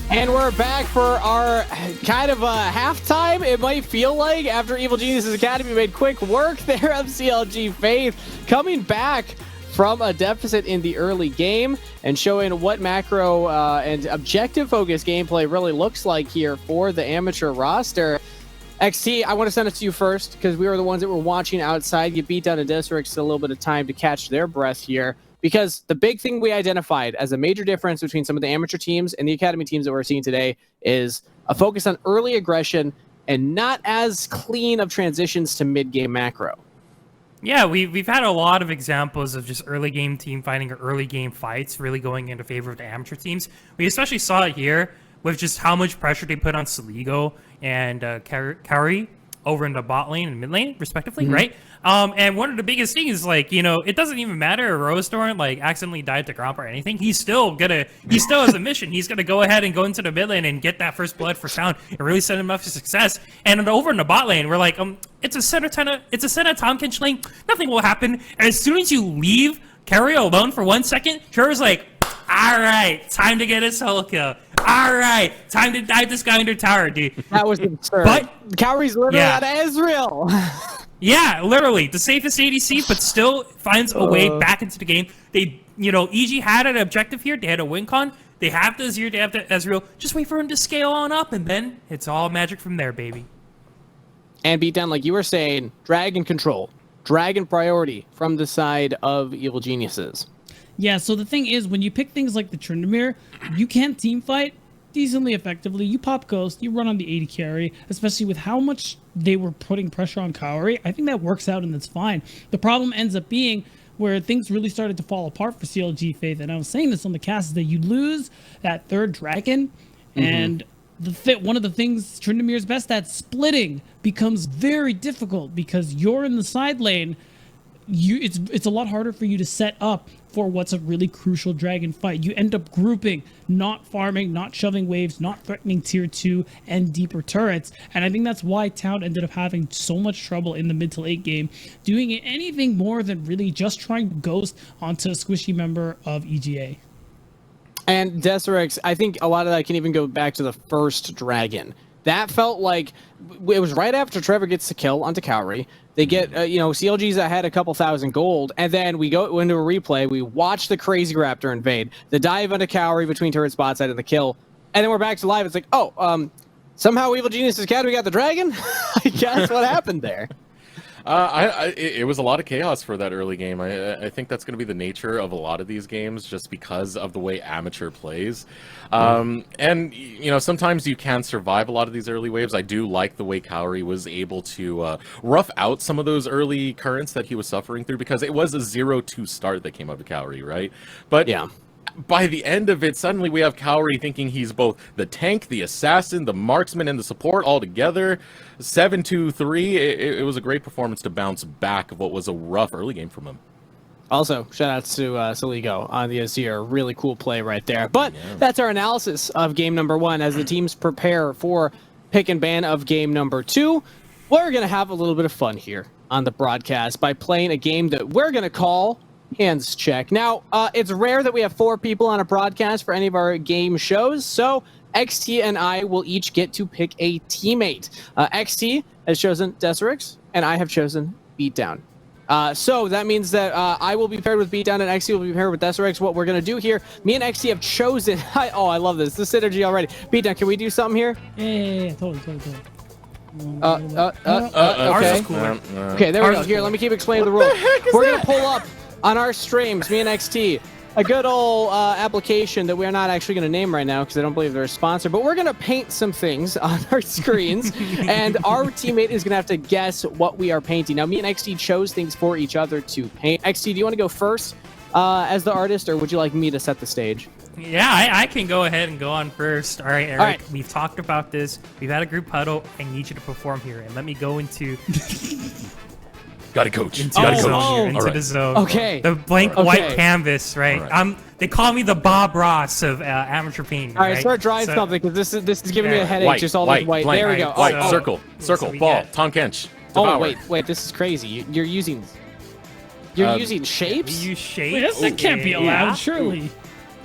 And we're back for our kind of halftime, it might feel like, after Evil Geniuses Academy made quick work there of CLG Faith, coming back from a deficit in the early game and showing what macro and objective-focused gameplay really looks like here for the amateur roster. XT, I want to send it to you first because we were the ones that were watching outside. You beat down a Desirix a little bit of time to catch their breath here. Because the big thing we identified as a major difference between some of the amateur teams and the academy teams that we're seeing today is a focus on early aggression and not as clean of transitions to mid-game macro. Yeah, we've had a lot of examples of just early game team fighting or early game fights really going into favor of the amateur teams. We especially saw it here with just how much pressure they put on Saligo and Kauri over in the bot lane and mid lane, respectively, right? And one of the biggest things is, like, you know, it doesn't even matter if Rosethorn, like, accidentally died to Gromp or anything. He still has a mission. He's gonna go ahead and go into the mid lane and get that first blood for Sound and really set him up for success. And over in the bot lane, we're like, it's a center Tom Kinch lane. Nothing will happen. And as soon as you leave Kauri alone for 1 second, Trevor's like, all right, time to get a solo kill. All right, time to dive this guy under tower, dude. That was absurd. But Kauri's literally out of Ezreal. Yeah, literally the safest ADC, but still finds a way back into the game. They, you know, EG had an objective here. They had a win con. They have the Azir, they have the Ezreal. Just wait for him to scale on up, and then it's all magic from there, baby. And beatdown, like you were saying, dragon control, dragon priority from the side of Evil Geniuses. Yeah, so the thing is, when you pick things like the Tryndamere, you can't team fight decently effectively. You pop Ghost, you run on the 80 carry, especially with how much they were putting pressure on Kauri. I think that works out and that's fine. The problem ends up being where things really started to fall apart for CLG Faith, and I was saying this on the cast, is that you lose that third dragon, and one of the things Tryndamere's best at, splitting, becomes very difficult because you're in the side lane. It's a lot harder for you to set up for what's a really crucial dragon fight. You end up grouping, not farming, not shoving waves, not threatening tier 2 and deeper turrets. And I think that's why Town ended up having so much trouble in the mid to late game, doing anything more than really just trying to ghost onto a squishy member of EGA. And Desirix, I think a lot of that can even go back to the first dragon. That felt like it was right after Trevor gets the kill onto Kauri. They get, CLG's ahead a couple thousand gold, and then we go into a replay. We watch the Crazy Raptor invade, the dive onto Kauri between turret spot side and the kill, and then we're back to live. It's like, somehow Evil Geniuses Academy got the dragon? I guess what happened there? It was a lot of chaos for that early game. I think that's going to be the nature of a lot of these games, just because of the way amateur plays. And, you know, sometimes you can survive a lot of these early waves. I do like the way Kauri was able to rough out some of those early currents that he was suffering through, because it was a 0-2 start that came out of Kauri, right? But yeah, by the end of it, suddenly we have Kauri thinking he's both the tank, the assassin, the marksman, and the support all together. 7-2-3. It was a great performance to bounce back of what was a rough early game from him. Also, shout outs to Saligo on the Azir. Really cool play right there. But that's our analysis of game number 1 as the teams prepare for pick and ban of game number 2. We're going to have a little bit of fun here on the broadcast by playing a game that we're going to call Hands Check. Now, it's rare that we have 4 people on a broadcast for any of our game shows, so XT and I will each get to pick a teammate. XT has chosen Desirix, and I have chosen Beatdown. So that means that I will be paired with Beatdown, and XT will be paired with Desirix. What we're going to do here, me and XT have chosen... I love this. The synergy already. Beatdown, can we do something here? Yeah, totally. Okay. Okay, there we go. Here, let me keep explaining the rules. We're going to pull up on our streams, me and XT, a good old application that we're not actually going to name right now because I don't believe they're a sponsor, but we're going to paint some things on our screens, and our teammate is going to have to guess what we are painting. Now, me and XT chose things for each other to paint. XT, do you want to go first as the artist, or would you like me to set the stage? Yeah, I can go ahead and go on first. All right, Eric, all right. We've talked about this. We've had a group huddle. I need you to perform here, and let me go into... Gotta coach. Into the zone. Okay. The blank white canvas, right? They call me the Bob Ross of amateur painting. All right, start drawing something, because this is giving me a headache. Just all this white. Blank, there we go. White, circle, ball, Tom Kench. Devour. Wait, this is crazy. You're using shapes? You use shapes? Wait, that can't be allowed, surely.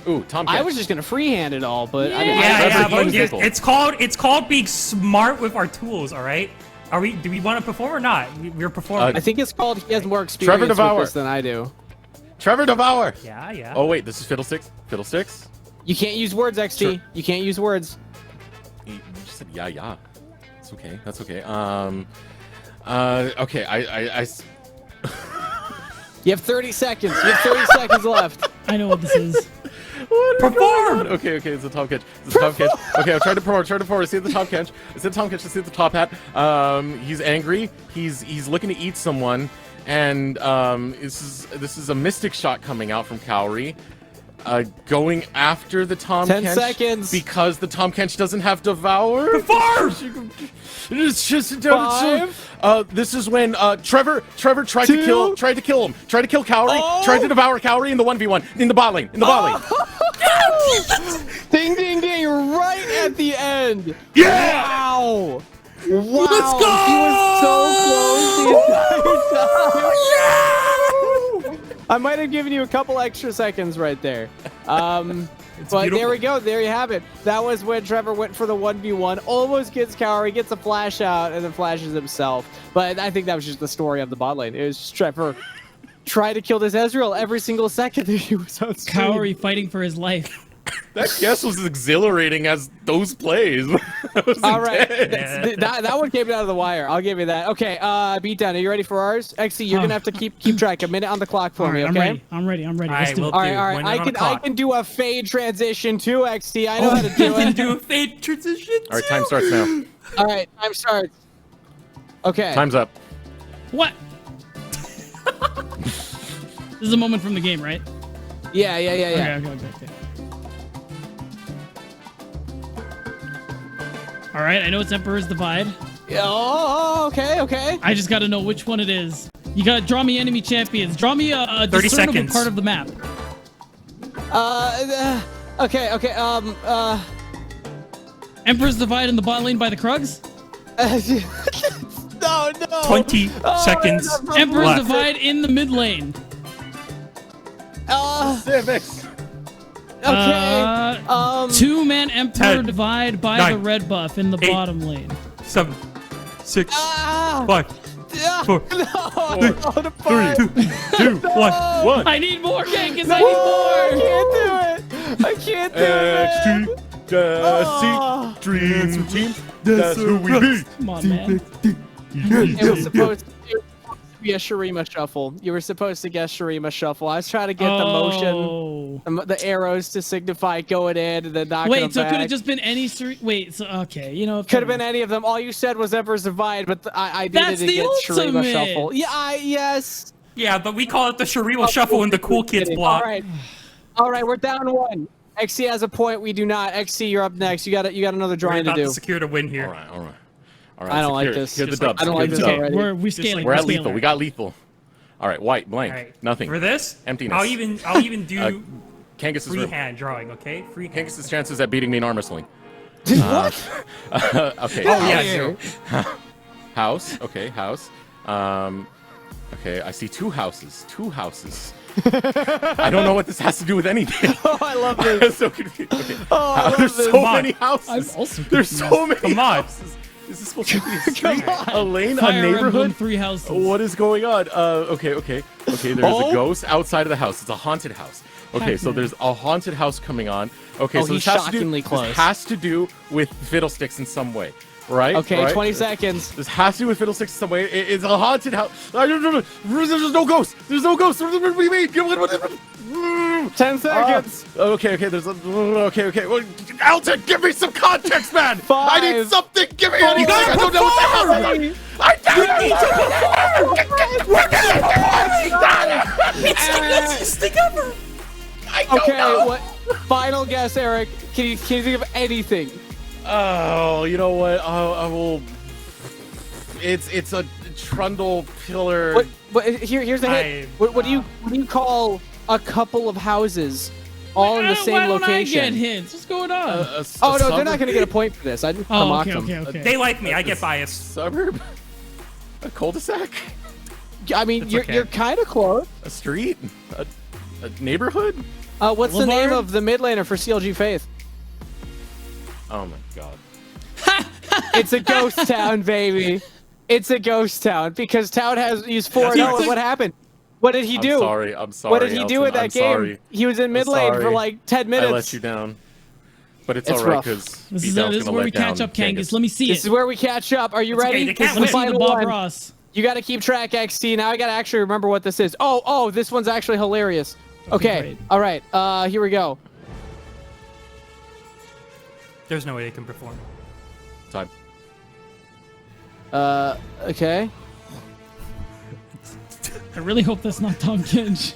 Ooh, Tom. I was just gonna freehand it all, but I mean, Yeah, Trevor's but useful. it's called being smart with our tools. All right. Do we want to perform or not? We're performing. I think it's called he has more experience with Devour. this than I do. Trevor Devour. Yeah. Oh wait, this is Fiddlesticks. Fiddlesticks. You can't use words, XT. Sure. You can't use words. You just said yeah. It's okay. That's okay. Okay. You have 30 seconds. You have 30 seconds left. I know what this is. Perform. Okay, it's a top catch. It's a top catch. Okay, I'm trying to perform. I see the top catch. I see the top catch. I see the top hat. He's angry. He's looking to eat someone, and this is a mystic shot coming out from Cowrie. Going after the Tom 10 Kench seconds. because the Tom Kench doesn't have Devour. Perform. It's just 5. This is when Trevor tried to 2. kill him. Tried to kill Cowrie. Oh. Tried to devour Cowrie in the 1v1 in the bot lane. Ding, ding, ding! Right at the end. Yeah! Wow. Wow. Let's go! He was so close the entire time. I might have given you a couple extra seconds right there. But beautiful. there we go. There you have it. That was when Trevor went for the 1v1, almost gets Cowrie, gets a flash out, and then flashes himself. But I think that was just the story of the bot lane. It was just Trevor trying to kill this Ezreal every single second that he was on screen. Cowrie fighting for his life. That guess was as exhilarating as those plays. That was All right, intense. that one came out of the wire. I'll give you that. Okay, Beatdown, are you ready for ours? XC, you're gonna have to keep track. A minute on the clock for All me, right, okay? I'm ready. All Let's right, do we'll it. All right. When I you're on the can clock. do a fade transition too, XT. I know how to do it. Do a fade transition. All right, time starts now. All right, time starts. Okay. Time's up. What? This is a moment from the game, right? Yeah. Okay. All right, I know it's Emperor's Divide. Oh, okay. I just got to know which one it is. You got to draw me enemy champions. Draw me a 30 discernible seconds. part of the map. Okay. Emperor's Divide in the bot lane by the Krugs. No. 20 seconds. Emperor's left. Divide in the mid lane. Civics. Okay. 2-man Emperor 10, Divide by 9, the red buff in the 8, bottom lane. 7, 6, Ah! 5, 4, No, I'm on a 3, 2, 1. I need more, Genghis. No, I need more. I can't do it. Oh. Dream Team. That's who we be. Come on, man. It was supposed to be a Shurima shuffle. You were supposed to guess Shurima shuffle. I was trying to get the motion, the arrows to signify going in and then knocking them Wait, so it back. could have just been any Wait, so okay, you know. Could have been any of them. All you said was Emperor's Divide, but I needed That's to the get Shurima ultimate. shuffle. Yeah, yes. Yeah, but we call it the Shurima Shuffle in the cool kids block. All right, we're down 1. XC has a point. We do not. XC, you're up next. You got another We're drawing to about do. to secure the win here. All right. I don't like this. Here's the Just dubs. I don't like Here's this the dub. already. We're scaling. We're at scaling. lethal. We got lethal. All right, white, blank, All right. nothing. For this, Emptiness. I'll even do Kangas's room. freehand drawing, okay? Freehand. Kangas's chances at beating me in arm wrestling. What? Okay. Oh yeah, Here. 0. House. Okay, house. Okay, I see 2 houses. 2 houses. I don't know what this has to do with anything. Oh, I love I'm this. so confused. Okay. Oh, I love There's this. so Come on. many houses. I'm also There's so many Come on. houses. Is this supposed to be a street? A lane? Fire a Emblem neighborhood? 3 houses. What is going on? Okay. There's a ghost outside of the house. It's a haunted house. Okay, so there's a haunted house coming on. Okay, Oh, so he's this has to do, shockingly close. This has to do with Fiddlesticks in some way, right? Okay, Right? 20 seconds. This has to do with Fiddlesticks in some way. It's a haunted house. There's no ghost. There's no ghost. What do you mean? 10 seconds. Okay. There's a. Okay. Well, Alton, give me some context, man. 5, I need something. Give me anything. I don't know what the hell. I Okay, what? Final guess, Eric. Can you think of anything? Oh, you know what? I will. It's a trundle pillar. Here's the hint. What do you call a couple of houses all in the Why same don't I get location? hints? What's going on? Oh no, they're not going to get a point for this. I just mocked them. Okay. They like me. I get biased. Suburb? A cul-de-sac? I mean, It's you're okay. you're kind of close. A street? A neighborhood? What's the name Boulevard? of the mid laner for CLG Faith? Oh my god. It's a ghost town, baby. It's a ghost town because Town has used 4-0. And what happened? What did he do? I'm sorry. What did he do Elton, in that I'm game? Sorry. He was in mid lane for sorry. like 10 minutes. I let you down. But it's It's alright rough. because This is where we catch up, Kangas. Let me see This it. is where we catch up. Are you It's okay, ready? they This can't is Let the me see the final Bob one. Ross. You got to keep track, XT. Now I got to actually remember what this is. Oh, this one's actually hilarious. Okay. great. All right. Here we go. There's no way they can perform. Time. Okay. I really hope that's not Tom Kinch.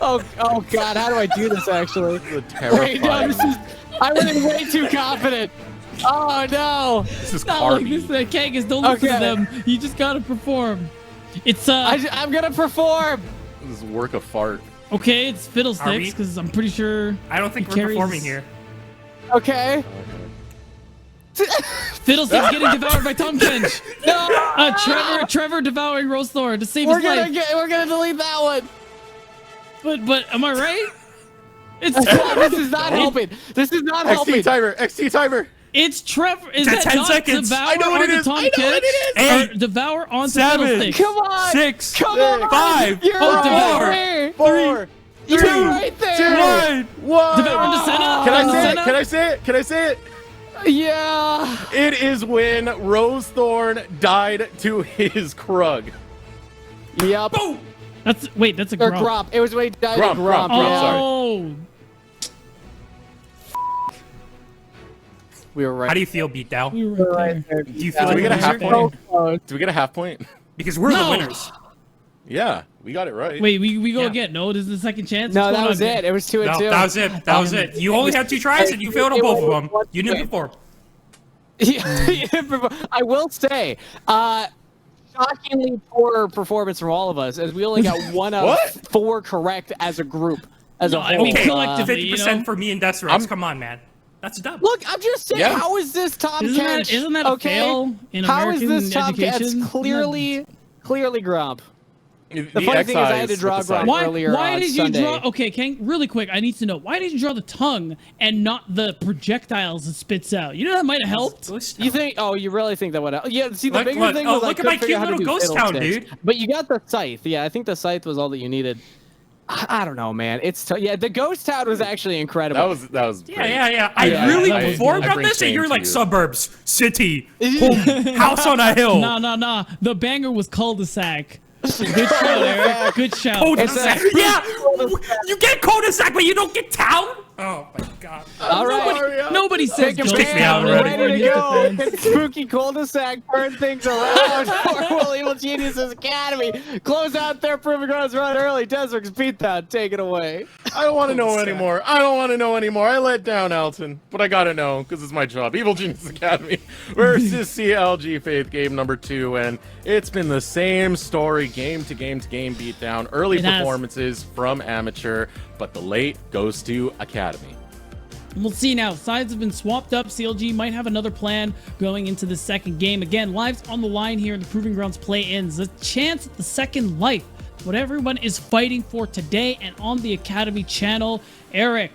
oh God, how do I do this actually? This is Wait, no, this is. I went in way too confident. Oh no. This is Not like Carby. this, Kangas. Don't listen Okay. to them. You just gotta perform. It's I'm gonna perform. This is work of fart. okay. It's Are Fiddlesticks we? because I'm pretty sure I don't think He we're carries- performing here. Okay. Fiddlesticks getting devoured by Tom Kinch. No. Trevor devouring Rose Thorn to save We're his life. we're gonna delete that one. But am I right? It's This is not helping. This is not helping. XT timer. It's Trevor. Is That's that 10 not seconds. Devour I know what it onto is. Tom I know what Kinch? it is. Or Devour onto 7, Fiddlesticks? Come on. 6, Come on. 5, You're Oh, right Devour. there. 4, You're 3, right there. 1. Devour into Senna. Can I Into say it? Senna? Can I say it? Can I say it? Yeah. It is when Rose Thorn died to his Krug. Yep. boom. That's a Or Gromp. Gromp. It was when he died Gromp, of Gromp. Gromp, Gromp, Yeah. sorry. Oh, We were right. How do you feel, beat down? we were right there. Do you feel Do we like get a half there. point? close. Do we get a half point? Because we're No. the winners. Yeah, we got it right. Wait, we go Yeah. again. No, this is the second chance. No, What's that going was on it. here? It was 2 and No, 2. that was it. That was it. You only had 2 tries and you failed on both of them. You didn't perform. I will say, shockingly poor performance from all of us, as we only got one of What? 4 correct as a group. As No, a I whole. mean, Okay, collectively, 50% you know? for me and Desrex. Come on, man. That's dumb. Look, I'm just saying, Yeah. how is this Tom Isn't that- Kench? isn't that a fail in How is American this Tom Kench? education? It's clearly Gromp. The funny thing is I had to XIs draw with the Gromp. side. Why earlier why on did Sunday. you draw? Okay, Ken, really quick, I need to know why did you draw the tongue and not the projectiles it spits out? You know that might have helped. You think? Oh, you really think that would? Yeah. See, the Look, bigger look, thing oh, was I look at couldn't my figure cute out how to little do ghost town, fiddlesticks. dude. But you got the scythe. Yeah, I think the scythe was all that you needed. I don't know, man. Yeah, the ghost town was actually incredible. That was. Yeah, great. yeah, yeah. I Yeah, really that was performed good. I on bring this, and shame you're to like you. suburbs, city, home, house on a hill. Nah. The banger was cul-de-sac. Good shout, Eric. Good shout. Cul-de-sac. Yeah, you get cul-de-sac, but you don't get town. Oh my god. All right. Nobody says Pick a ghost Kick me town out already. anymore in Ready to his go. defense. Spooky cul-de-sac, turn things around for Will Evil Geniuses Academy. Close out their Proving Grounds run early. Desrick's beatdown. Take it away. I don't want to know anymore. I let down Alton, but I gotta know because it's my job. Evil Genius Academy versus CLG Faith, game number 2, and it's been the same story, game to game to game beatdown. Early It has. performances from amateur, but the late goes to Academy. We'll see now. Sides have been swapped up. CLG might have another plan going into the second game. Again, lives on the line here in the Proving Grounds play-ins. A chance at the second life. What everyone is fighting for today and on the Academy channel. Eric,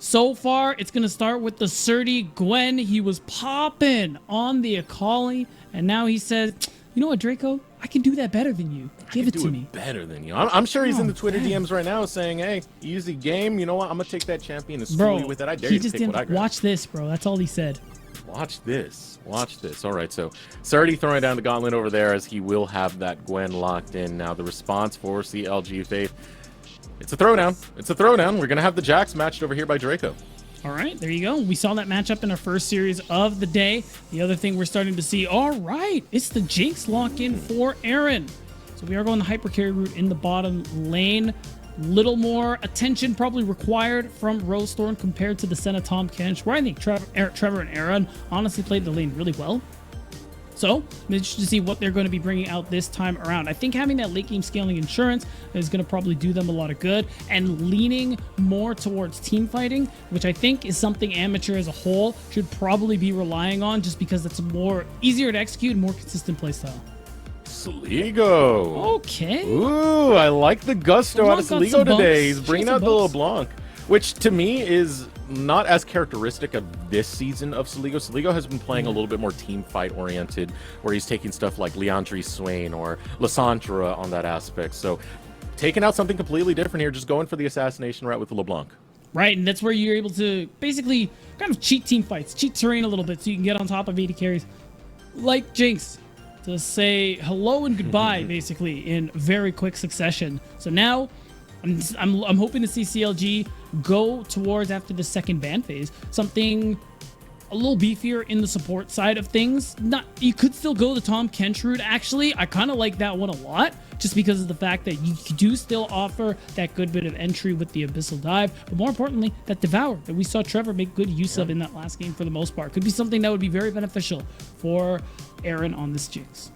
so far, it's going to start with the Surdy Gwen. He was popping on the Akali, and now he says, you know what, Draco? I can do that better than you. Give it Do to it me. better than you. I'm sure he's in the Twitter dang. DMs right now saying, "Hey, easy game. You know what? I'm gonna take that champion and Bro, screw with it. I dare he you to just pick what I didn't grab." watch this, bro. That's all he said. Watch this. Watch this. All right, so Sardi throwing down the gauntlet over there as he will have that Gwen locked in. Now the response for CLG Faith. It's a throwdown. It's a throwdown. We're gonna have the Jacks matched over here by Draco. All right, there you go. We saw that matchup in our first series of the day. The other thing we're starting to see, all right, it's the Jinx lock-in for Aaron. So we are going the hyper carry route in the bottom lane. Little more attention probably required from Rose Thorn compared to the Senna Tom Kench, where I think Trevor and Aaron honestly played the lane really well. So I'm interested to see what they're going to be bringing out this time around. I think having that late game scaling insurance is going to probably do them a lot of good, and leaning more towards team fighting, which I think is something amateur as a whole should probably be relying on, just because it's more easier to execute and more consistent playstyle. Sligo. Okay. Ooh, I like the gusto out of LeBlanc got Sligo some bumps. today. He's She bringing got out some the bumps. LeBlanc, which to me is not as characteristic of this season of Sligo. Sligo has been playing a little bit more team fight oriented, where he's taking stuff like Leandri Swain or Lissandra on that aspect. So taking out something completely different here, just going for the assassination route with the LeBlanc. Right, and that's where you're able to basically kind of cheat team fights, cheat terrain a little bit so you can get on top of 80 carries. Like Jinx, to say hello and goodbye, basically, in very quick succession. So now, I'm hoping to see CLG go towards, after the second ban phase, something a little beefier in the support side of things. You could still go the Tom Kench route, actually. I kind of like that one a lot, just because of the fact that you do still offer that good bit of entry with the Abyssal Dive, but more importantly, that Devour that we saw Trevor make good use of in that last game for the most part. Could be something that would be very beneficial for Aaron on this Jinx.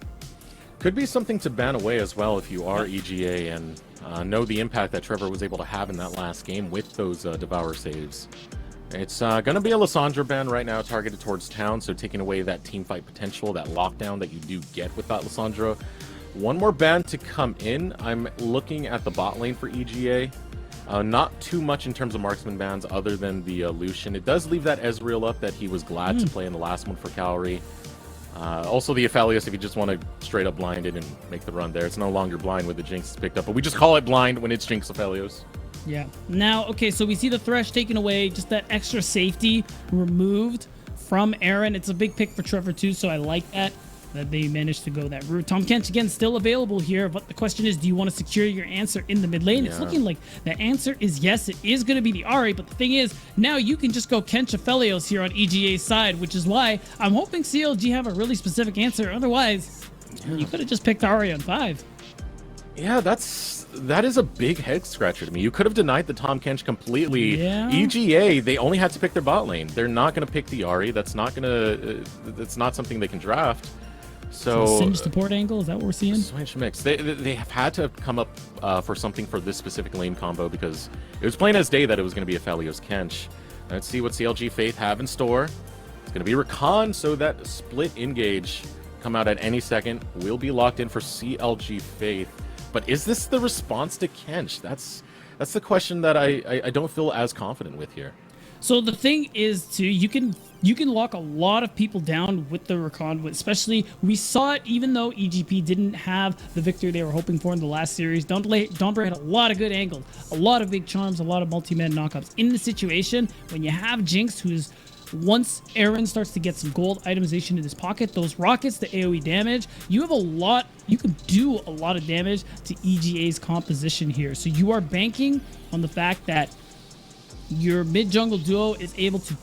Could be something to ban away as well if you are EGA and know the impact that Trevor was able to have in that last game with those Devour saves. It's going to be a Lissandra ban right now, targeted towards town, so taking away that team fight potential, that lockdown that you do get with that Lissandra. One more ban to come in. I'm looking at the bot lane for EGA. Not too much in terms of marksman bans other than the Lucian. It does leave that Ezreal up that he was glad to play in the last one for Calorie. Also the Aphelios, if you just want to straight up blind it and make the run there. It's no longer blind with the Jinx picked up, but we just call it blind when it's Jinx Aphelios. Yeah. Now, okay, so we see the Thresh taken away, just that extra safety removed from Aaron. It's a big pick for Trevor too, so I like that they managed to go that route. Tom Kench, again, still available here, but the question is, do you want to secure your answer in the mid lane? It's looking like the answer is yes, it is going to be the Ahri, but the thing is, now you can just go Kench Aphelios here on EGA's side, which is why I'm hoping CLG have a really specific answer. Otherwise, you could have just picked Ahri on 5. Yeah, that is a big head scratcher to me. You could have denied the Tom Kench completely. Yeah. EGA, they only had to pick their bot lane. They're not going to pick the Ahri. That's not something they can draft. So Singe support angle, is that what we're seeing? Switch mix. They have had to come up for something for this specific lane combo because it was plain as day that it was going to be Aphelios Kench. Let's see what CLG Faith have in store. It's going to be Rakan, so that split engage come out at any second will be locked in for CLG Faith. But is this the response to Kench? That's the question that I don't feel as confident with here. So the thing is, too, you can lock a lot of people down with the Rakan, especially we saw it even though EGP didn't have the victory they were hoping for in the last series. Dombre had a lot of good angles, a lot of big charms, a lot of multi-man knockups. In the situation, when you have Jinx, who's once Aaron starts to get some gold itemization in his pocket, those rockets, the AoE damage, you can do a lot of damage to EGA's composition here. So you are banking on the fact that your mid-jungle duo is able to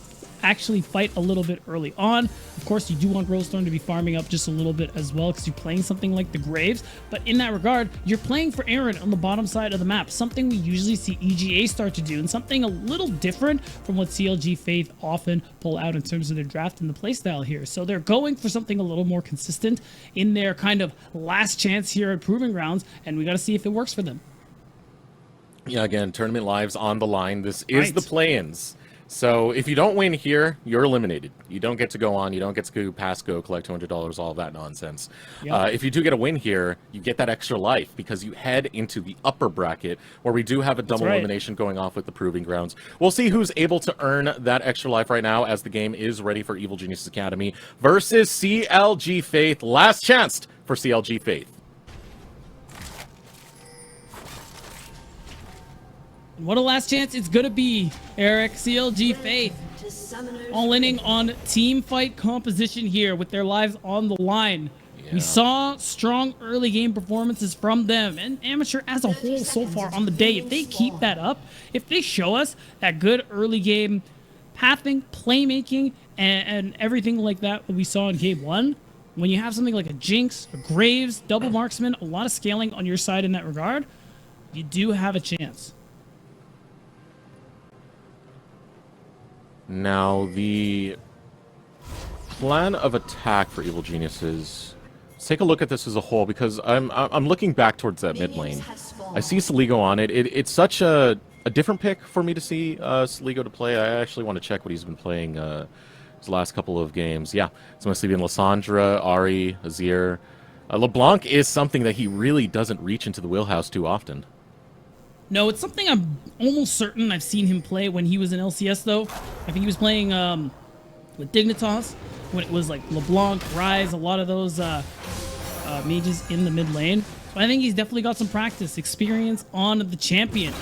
actually fight a little bit early on. Of course, you do want Rosethorn to be farming up just a little bit as well because you're playing something like the Graves. But in that regard, you're playing for Aaron on the bottom side of the map, something we usually see EGA start to do and something a little different from what CLG Faith often pull out in terms of their draft and the playstyle here. So they're going for something a little more consistent in their kind of last chance here at Proving Grounds, and we got to see if it works for them. Yeah, again, tournament lives on the line. This is the play-ins. So if you don't win here, you're eliminated. You don't get to go on. You don't get to pass go, collect $200, all of that nonsense. Yep. If you do get a win here, you get that extra life because you head into the upper bracket where we do have a double elimination going off with the Proving Grounds. We'll see who's able to earn that extra life right now as the game is ready for Evil Geniuses Academy versus CLG Faith. Last chance for CLG Faith. What a last chance it's gonna be, Eric. CLG Faith all-inning on team fight composition here with their lives on the line. We saw strong early game performances from them and Amateur as a whole so far on the day. If they keep that up, if they show us that good early game pathing, playmaking, and everything like that we saw in game 1, when you have something like a Jinx, a Graves, double marksman, a lot of scaling on your side in that regard, you do have a chance. Now, the plan of attack for Evil Geniuses. Let's take a look at this as a whole because I'm looking back towards that mid lane. I see Sligo on it. It's such a different pick for me to see Sligo to play. I actually want to check what he's been playing his last couple of games. Yeah, it's mostly been Lissandra, Ahri, Azir. LeBlanc is something that he really doesn't reach into the wheelhouse too often. No, it's something I'm almost certain I've seen him play when he was in LCS, though. I think he was playing with Dignitas when it was like LeBlanc, Rise, a lot of those mages in the mid lane. So I think he's definitely got some practice, experience on the champion.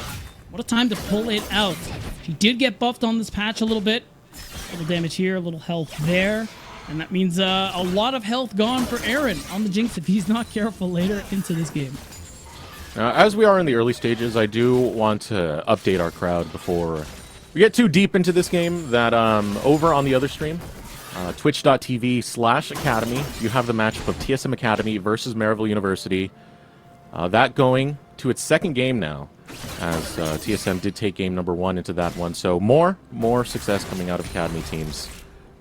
What a time to pull it out. He did get buffed on this patch a little bit. A little damage here, a little health there. And that means a lot of health gone for Aaron on the Jinx if he's not careful later into this game. As we are in the early stages, I do want to update our crowd before we get too deep into this game that over on the other stream, twitch.tv/academy, you have the matchup of TSM Academy versus Maryville University. That going to its second game now, as TSM did take game number 1 into that one. So more success coming out of Academy teams.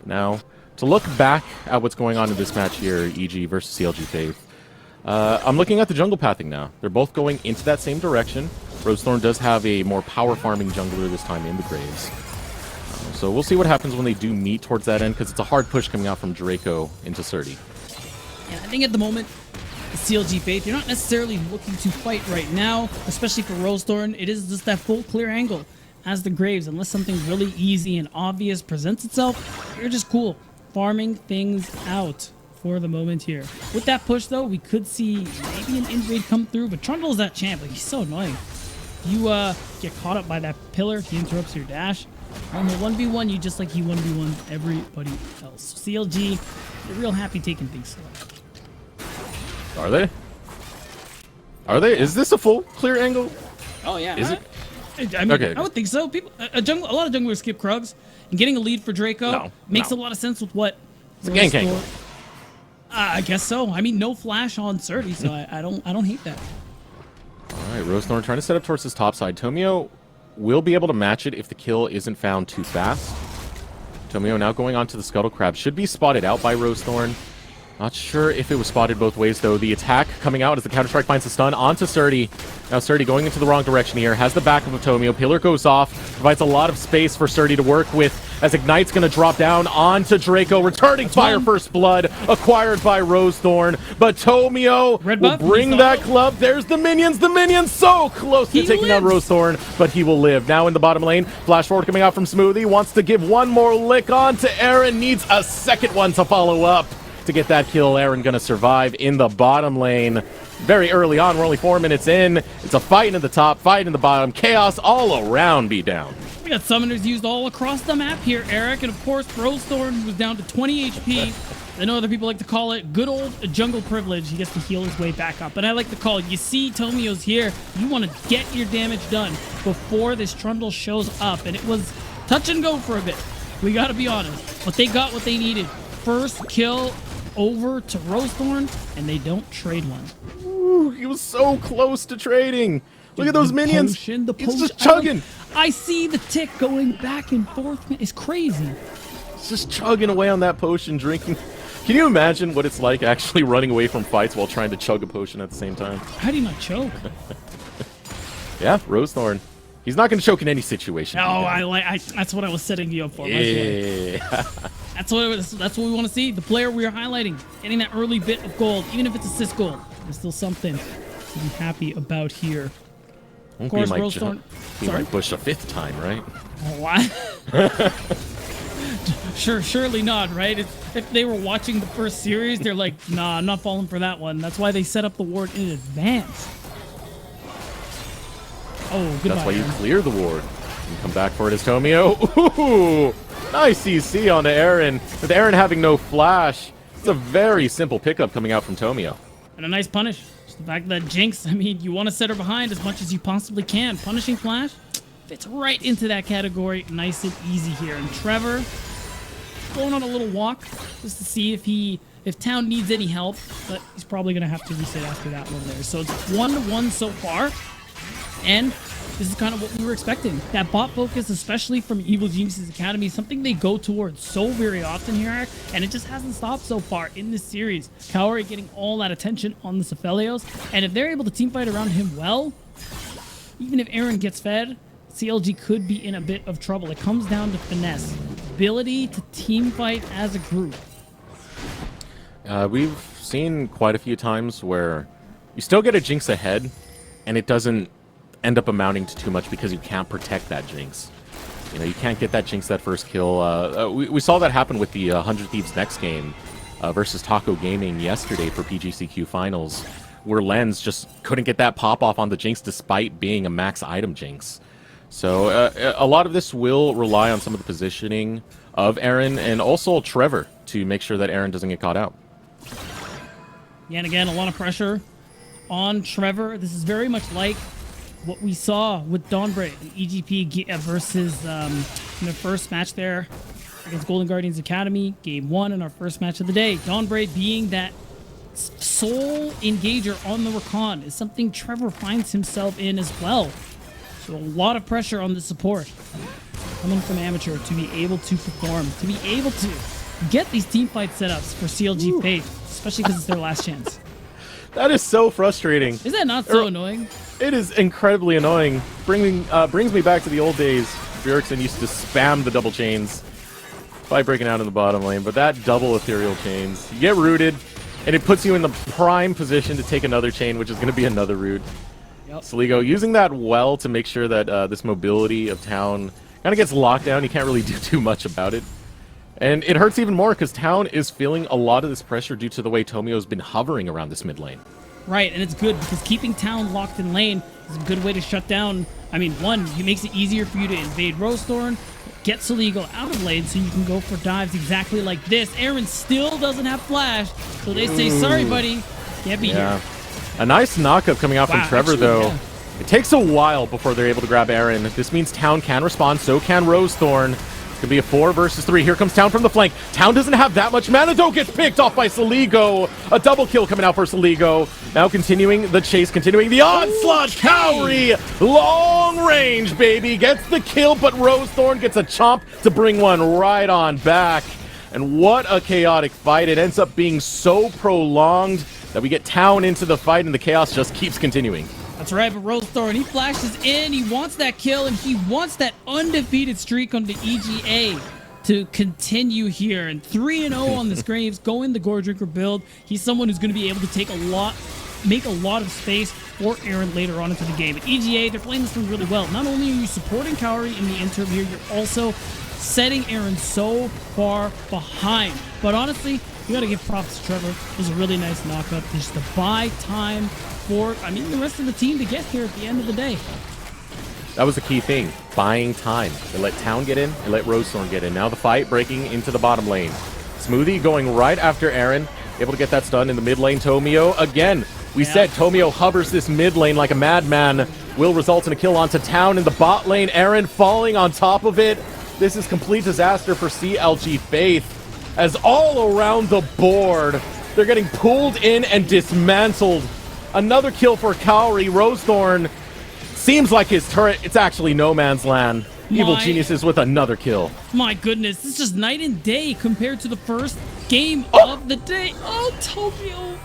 Now, to look back at what's going on in this match here, EG versus CLG Faith, I'm looking at the jungle pathing now. They're both going into that same direction. Rosethorn does have a more power farming jungler this time in the Graves. So we'll see what happens when they do meet towards that end, because it's a hard push coming out from Draco into Surdy. Yeah, I think at the moment, the CLG Faith, you're not necessarily looking to fight right now, especially for Rosethorn. It is just that full clear angle as the Graves. Unless something really easy and obvious presents itself, you're just cool farming things out for the moment here. With that push, though, we could see maybe an invade come through, but Trundle is that champ. Like, he's so annoying. You get caught up by that pillar, he interrupts your dash. On the 1v1, you just like he 1v1 everybody else. CLG, they're real happy taking things slow. Are they? Are they? Is this a full clear angle? Oh yeah. Is it? I mean, Okay. I would think so. People, a lot of junglers skip Krugs, and getting a lead for Draco makes a lot of sense with what. It's a gank angle. I guess so. I mean, no flash on Surdy, so I don't hate that. All right, Rosethorn trying to set up towards his top side. Tomio will be able to match it if the kill isn't found too fast. Tomio now going on to the Scuttle Crab. Should be spotted out by Rosethorn. Not sure if it was spotted both ways, though. The attack coming out as the counter-strike finds the stun onto Surdy. Now Surdy going into the wrong direction here. Has the backup of Tomio. Pillar goes off. Provides a lot of space for Surdy to work with, as Ignite's going to drop down onto Draco. Returning Fire First Blood acquired by Rosethorn. But Tomio will bring that club. There's the minions. The minions so close to taking out Rosethorn, but he will live. Now in the bottom lane, flash forward coming out from Smoothie. Wants to give one more lick on to Aaron. Needs a second one to follow up to get that kill. Aaron gonna survive in the bottom lane very early on. We're only 4 minutes in. It's a fight in the top, fight in the bottom. Chaos all around beatdown. We got summoners used all across the map here, Eric. And of course, Rosethorn was down to 20 HP. I know other people like to call it good old jungle privilege. He gets to heal his way back up. But I like to call it, you see Tomio's here. You want to get your damage done before this Trundle shows up. And it was touch and go for a bit. We got to be honest. But they got what they needed. First kill over to Rosethorn, and they don't trade one. Ooh, he was so close to trading. Look at those minions. The It's just chugging. I see the tick going back and forth. It's crazy. It's just chugging away on that potion, drinking. Can you imagine what it's like actually running away from fights while trying to chug a potion at the same time? How do you not choke? Yeah, Rosethorn. He's not going to choke in any situation. No, that's what I was setting you up for. Yeah. That's what we want to see. The player we are highlighting, getting that early bit of gold, even if it's assist gold, there's still something to be happy about here. Of course, Rosethorn. He might push a 5th time, right? What? Surely not, right? If they were watching the first series, they're like, nah, I'm not falling for that one. That's why they set up the ward in advance. Oh, goodbye. That's why you clear the ward. And come back for it as Tomio. Ooh, nice CC onto Aaron. With Aaron having no flash, it's a very simple pickup coming out from Tomio. And a nice punish. Just the fact that Jinx, I mean, you want to set her behind as much as you possibly can. Punishing flash fits right into that category. Nice and easy here. And Trevor going on a little walk just to see if Town needs any help, but he's probably going to have to reset after that one there. So it's 1-1 so far. And this is kind of what we were expecting. That bot focus, especially from Evil Geniuses Academy, is something they go towards so very often here, Eric, and it just hasn't stopped so far in this series. Kaori getting all that attention on the Cephalios, and if they're able to teamfight around him well, even if Aaron gets fed, CLG could be in a bit of trouble. It comes down to finesse, ability to teamfight as a group. We've seen quite a few times where you still get a Jinx ahead, and it doesn't end up amounting to too much because you can't protect that Jinx. You know, you can't get that Jinx that first kill. We saw that happen with the 100 Thieves next game versus Taco Gaming yesterday for PGCQ Finals, where Lens just couldn't get that pop-off on the Jinx despite being a max item Jinx. So a lot of this will rely on some of the positioning of Aaron and also Trevor to make sure that Aaron doesn't get caught out. Yeah, and again, a lot of pressure on Trevor. This is very much like what we saw with Dawnbreak and EGP versus in their first match there against Golden Guardians Academy, game 1 in our first match of the day. Dawnbreak being that sole engager on the Rakan is something Trevor finds himself in as well. So a lot of pressure on the support coming from Amateur to be able to perform, to be able to get these teamfight setups for CLG Fate, especially because it's their last chance. That is so frustrating. Is that not so annoying? It is incredibly annoying. Brings me back to the old days. Bjergsen used to spam the double chains by breaking out in the bottom lane, but that double ethereal chains, you get rooted, and it puts you in the prime position to take another chain, which is going to be another root. Yep. Saligo using that well to make sure that this mobility of Town kind of gets locked down. You can't really do too much about it. And it hurts even more because Town is feeling a lot of this pressure due to the way Tomio's been hovering around this mid lane. Right, and it's good because keeping Town locked in lane is a good way to shut down. I mean, one, it makes it easier for you to invade Rosethorn, get Saligo out of lane so you can go for dives exactly like this. Aaron still doesn't have flash, so they say, sorry, buddy, can't be here. A nice knockup coming out from Trevor, actually, though. yeah. It takes a while before they're able to grab Aaron. This means Town can respond, so can Rosethorn. It's going to be a 4 versus 3. Here comes Town from the flank. Town doesn't have that much mana, though. Gets picked off by Saligo. A double kill coming out for Saligo. Now continuing the chase, continuing the onslaught. Cowrie, long range, baby. Gets the kill, but Rosethorn gets a chomp to bring one right on back. And what a chaotic fight. It ends up being so prolonged that we get Town into the fight, and the chaos just keeps continuing. That's right, but Rosethorn, he flashes in, he wants that kill, and he wants that undefeated streak on the EGA to continue here. And 3-0 on this Graves, going the Gore Drinker build. He's someone who's going to be able to make a lot of space for Aaron later on into the game. At EGA, they're playing this one really well. Not only are you supporting Cowrie in the interim here, you're also setting Aaron so far behind. But honestly, you got to give props to Trevor. It was a really nice knockup just to buy time for, the rest of the team to get here at the end of the day. That was the key thing, buying time. They let Town get in, they let Rosethorn get in. Now the fight breaking into the bottom lane. Smoothie going right after Aaron, able to get that stun in the mid lane. Tomio, again, we said Tomio hovers this mid lane like a madman, will result in a kill onto Town in the bot lane. Aaron falling on top of it. This is complete disaster for CLG Faith, as all around the board, they're getting pulled in and dismantled. Another kill for Cowrie. Rosethorn seems like his turret. It's actually no man's land. Evil Geniuses with another kill. My goodness, this is just night and day compared to the first game of the day. Oh, Tomio.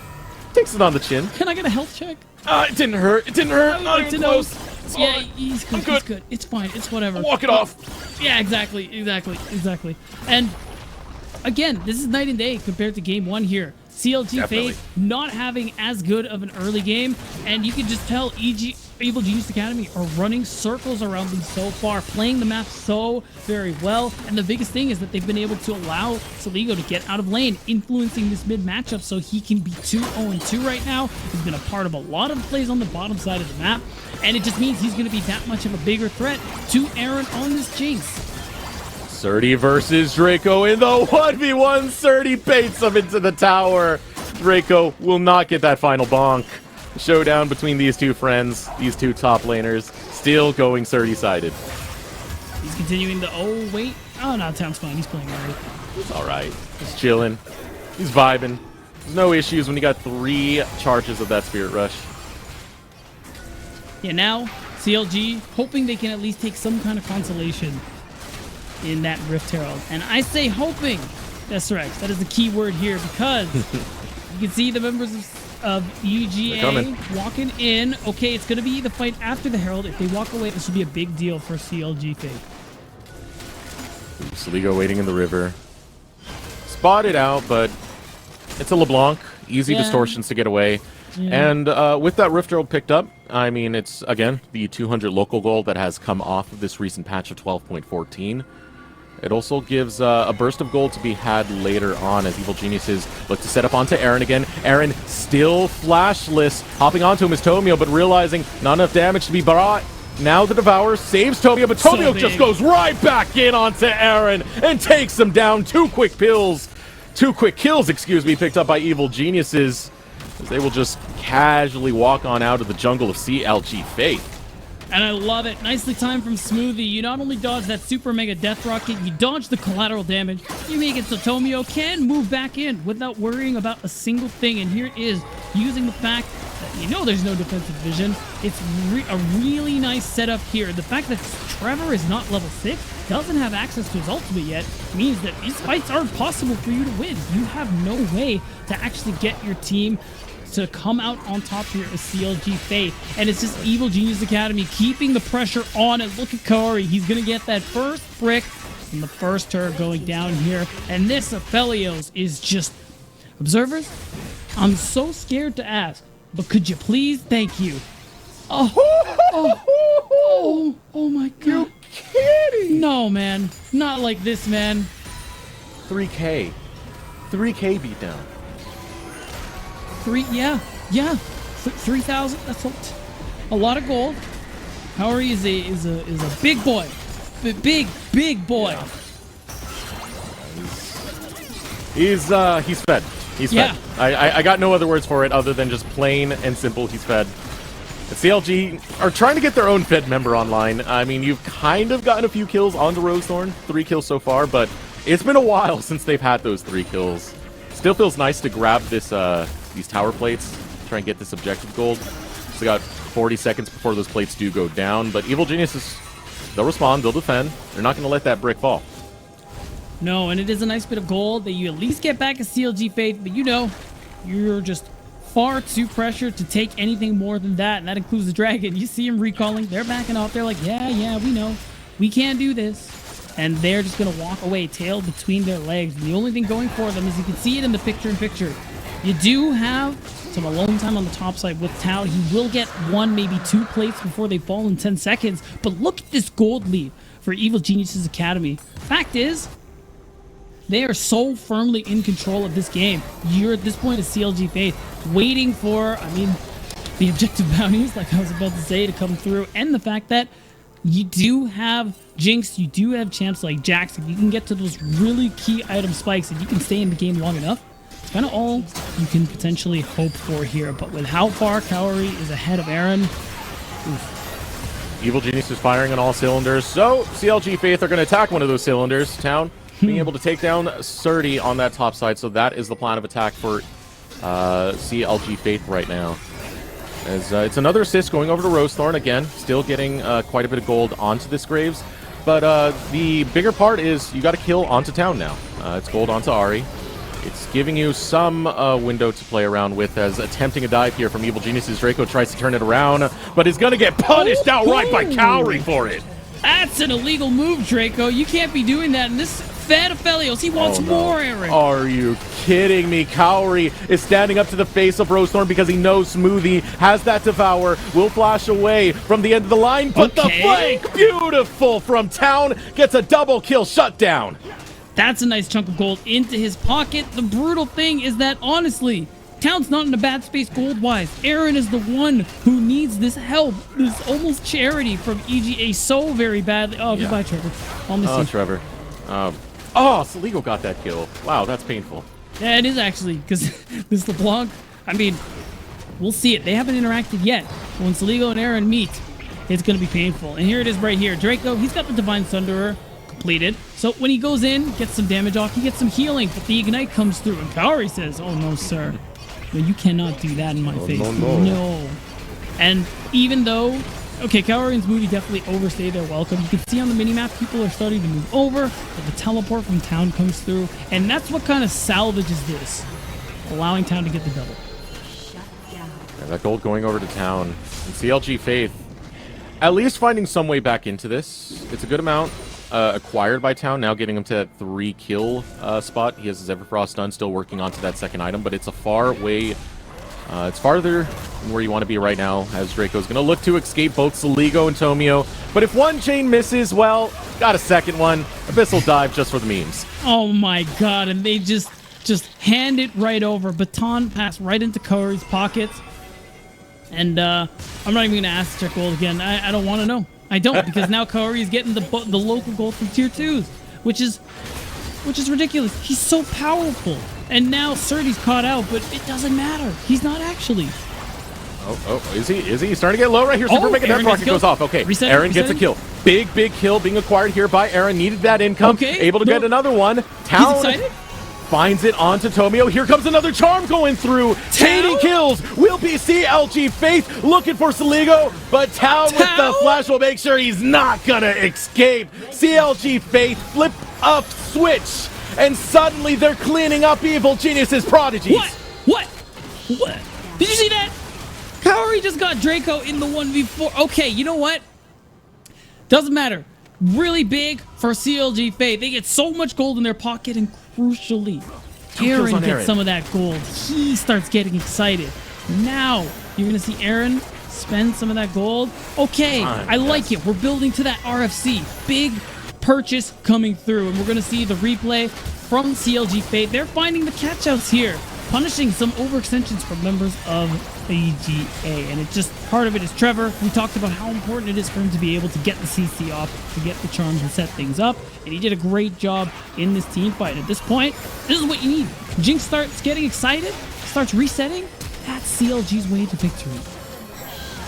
Takes it on the chin. Can I get a health check? It didn't hurt. It didn't hurt. Not even close. Yeah, he's good. I'm good. He's good. It's fine. It's whatever. I'll walk it off. Yeah, exactly. And again, this is night and day compared to game 1 here. CLG Fate not having as good of an early game, and you can just tell Evil Genius Academy are running circles around them so far, playing the map so very well. And the biggest thing is that they've been able to allow Saligo to get out of lane, influencing this mid matchup so he can be 2-0-2 right now. He's been a part of a lot of plays on the bottom side of the map, and it just means he's going to be that much of a bigger threat to Aaron on this Jinx. Surdy versus Draco in the 1v1. Surdy baits him into the tower. Draco will not get that final bonk. Showdown between these two friends, these two top laners, still going Surdy-sided. He's continuing the, oh, wait. Oh, no, Town's fine. He's playing alright. He's alright. He's chilling. He's vibing. There's no issues when you got 3 charges of that Spirit Rush. Yeah, now, CLG, hoping they can at least take some kind of consolation in that Rift Herald. And I say hoping. That's right. That is the key word here, because you can see the members of EGA walking in. Okay, it's going to be the fight after the Herald. If they walk away, this will be a big deal for CLG Fate. Saligo waiting in the river. Spotted out, but it's a LeBlanc. Easy distortions to get away. Yeah. And with that Rift Herald picked up, I mean, it's, again, the 200 local gold that has come off of this recent patch of 12.14. It also gives a burst of gold to be had later on as Evil Geniuses look to set up onto Aaron again. Aaron still flashless, hopping onto him is Tomio, but realizing not enough damage to be brought. Now the Devourer saves Tomio, but Tomio just goes right back in onto Aaron and takes him down. Two quick kills, excuse me, picked up by Evil Geniuses, as they will just casually walk on out of the jungle of CLG Faith. And I love it. Nicely timed from Smoothie. You not only dodge that super mega death rocket, you dodge the collateral damage. You make it so Tomio can move back in without worrying about a single thing. And here it is, using the fact that you know there's no defensive vision. It's a really nice setup here. The fact that Trevor is not level 6, doesn't have access to his ultimate yet, means that these fights aren't possible for you to win. You have no way to actually get your team to come out on top here as CLG Faith. And it's just Evil Genius Academy keeping the pressure on. And look at Corey. He's going to get that first brick and the first turret going down here. And this Aphelios is just... Observers, I'm so scared to ask, but could you please? Thank you. Oh my God. You kidding? No, man. Not like this, man. 3K beatdown. 3,000. That's a lot of gold. Howery is a big boy, big boy. Yeah. He's fed. He's fed. I got no other words for it other than just plain and simple. He's fed. The CLG are trying to get their own fed member online. I mean, you've kind of gotten a few kills onto Rosethorn, 3 kills so far, but it's been a while since they've had those 3 kills. Still feels nice to grab this these tower plates, try and get this objective gold. So got 40 seconds before those plates do go down, but Evil Geniuses, they'll respond, they'll defend. They're not going to let that brick fall. No, and it is a nice bit of gold that you at least get back as CLG Faith, but you know, you're just far too pressured to take anything more than that, and that includes the dragon. You see him recalling, they're backing off, they're like, yeah, we know. We can't do this. And they're just going to walk away, tail between their legs. And the only thing going for them is you can see it in the picture-in-picture. You do have some alone time on the top side with Tao. He will get 1, maybe 2 plates before they fall in 10 seconds. But look at this gold lead for Evil Geniuses Academy. Fact is, they are so firmly in control of this game. You're at this point a CLG Faith, waiting for, I mean, the objective bounties, like I was about to say, to come through. And the fact that you do have Jinx, you do have champs like Jax, if you can get to those really key item spikes and you can stay in the game long enough, it's kind of all you can potentially hope for here. But with how far Corey is ahead of Aaron, Evil Genius is firing on all cylinders, so CLG Faith are going to attack one of those cylinders. Town being able to take down Surdy on that top side, so that is the plan of attack for CLG Faith right now. As it's another assist going over to Rosethorn again, still getting quite a bit of gold onto this Graves. But the bigger part is you got to kill onto Town now. It's gold onto Ahri. It's giving you some window to play around with as attempting a dive here from Evil Geniuses. Draco tries to turn it around, but is going to get punished outright by Cowrie for it. That's an illegal move, Draco. You can't be doing that. And this fed Aphelios, he wants more, Aaron. Are you kidding me? Cowrie is standing up to the face of Rosethorn because he knows Smoothie has that Devour, will flash away from the end of the line, but the flank, beautiful from Town, gets a double kill shutdown. That's a nice chunk of gold into his pocket. The brutal thing is that, honestly, Town's not in a bad space gold-wise. Aaron is the one who needs this help, this almost charity from EGA so very badly. Oh, goodbye, Trevor. I'll miss you. Trevor. Saligo got that kill. Wow, that's painful. Yeah, it is actually, because this LeBlanc, I mean, we'll see it. They haven't interacted yet. When Saligo and Aaron meet, it's going to be painful. And here it is right here. Draco, he's got the Divine Thunderer completed. So when he goes in, gets some damage off, he gets some healing, but the Ignite comes through, and Cowrie says, oh, no, sir. No, you cannot do that in my face. No. And even though, okay, Cowrie and Smoothie definitely overstay their welcome. You can see on the minimap, people are starting to move over, but the teleport from Town comes through, and that's what kind of salvages this, allowing Town to get the double. Yeah, that gold going over to Town. And CLG Faith, at least finding some way back into this. It's a good amount. acquired by Town, now getting him to that 3-kill spot. He has his Everfrost stun, still working onto that second item, but it's a far way. It's farther than where you want to be right now, as Draco's going to look to escape both Saligo and Tomio. But if one chain misses, well, got a second one. Abyssal dive just for the memes. Oh my god, and they just hand it right over. Baton pass right into Kaori's pockets. And I'm not even going to ask to check gold again. I don't want to know. I don't, because now Kaori is getting the local gold from tier 2s, which is ridiculous. He's so powerful. And now Surdy's caught out, but it doesn't matter. He's not actually. Oh, is he? He's starting to get low right here. Super Mega Death Rocket goes off. Okay, Aaron gets a kill. Big kill being acquired here by Aaron. Needed that income. Okay. Able to get another one. Town finds it onto Tomio. Here comes another charm going through. 80 kills. Will be CLG Faith looking for Saligo, but Town with the flash will make sure he's not gonna escape. CLG Faith flip up switch, and suddenly they're cleaning up Evil Genius's prodigies. What? Did you see that? Kaori just got Draco in the 1v4. Okay, you know what? Doesn't matter. Really big for CLG Faith. They get so much gold in their pocket, and crucially, Aaron gets some of that gold. He starts getting excited. Now, you're going to see Aaron spend some of that gold. Okay, I like it. We're building to that RFC. Big purchase coming through, and we're going to see the replay from CLG Faith. They're finding the catch-outs here, punishing some overextensions from members of EGA, and it's just part of it is Trevor. We talked about how important it is for him to be able to get the CC off, to get the charms and set things up, and he did a great job in this team fight. At this point, this is what you need. Jinx starts getting excited, starts resetting. That's CLG's way to victory.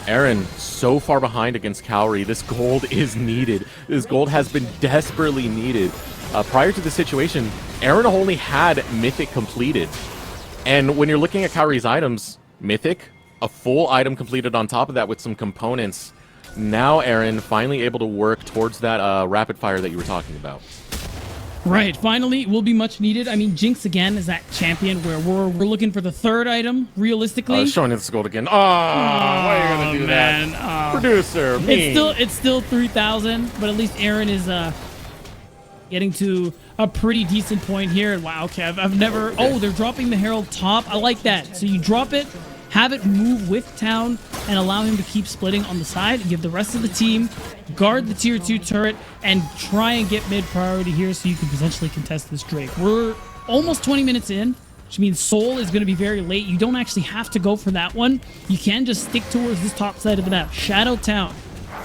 Aaron so far behind against Kaori. This gold is needed. This gold has been desperately needed. Prior to the situation, Aaron only had Mythic completed. And when you're looking at Kaori's items, Mythic, a full item completed on top of that with some components. Now Aaron finally able to work towards that rapid fire that you were talking about. Right, finally, will be much needed. I mean, Jinx again is that champion where we're looking for the third item, realistically. Showing us gold again. Why are you gonna do that? Producer, me. It's still 3,000, but at least Aaron is getting to a pretty decent point here. And wow, okay, I've never... Oh, they're dropping the Herald top. I like that. So you drop it, have it move with Town, and allow him to keep splitting on the side. Give the rest of the team, guard the tier 2 turret, and try and get mid priority here so you can potentially contest this Drake. We're almost 20 minutes in, which means Soul is going to be very late. You don't actually have to go for that one. You can just stick towards this top side of the map. Shadow Town,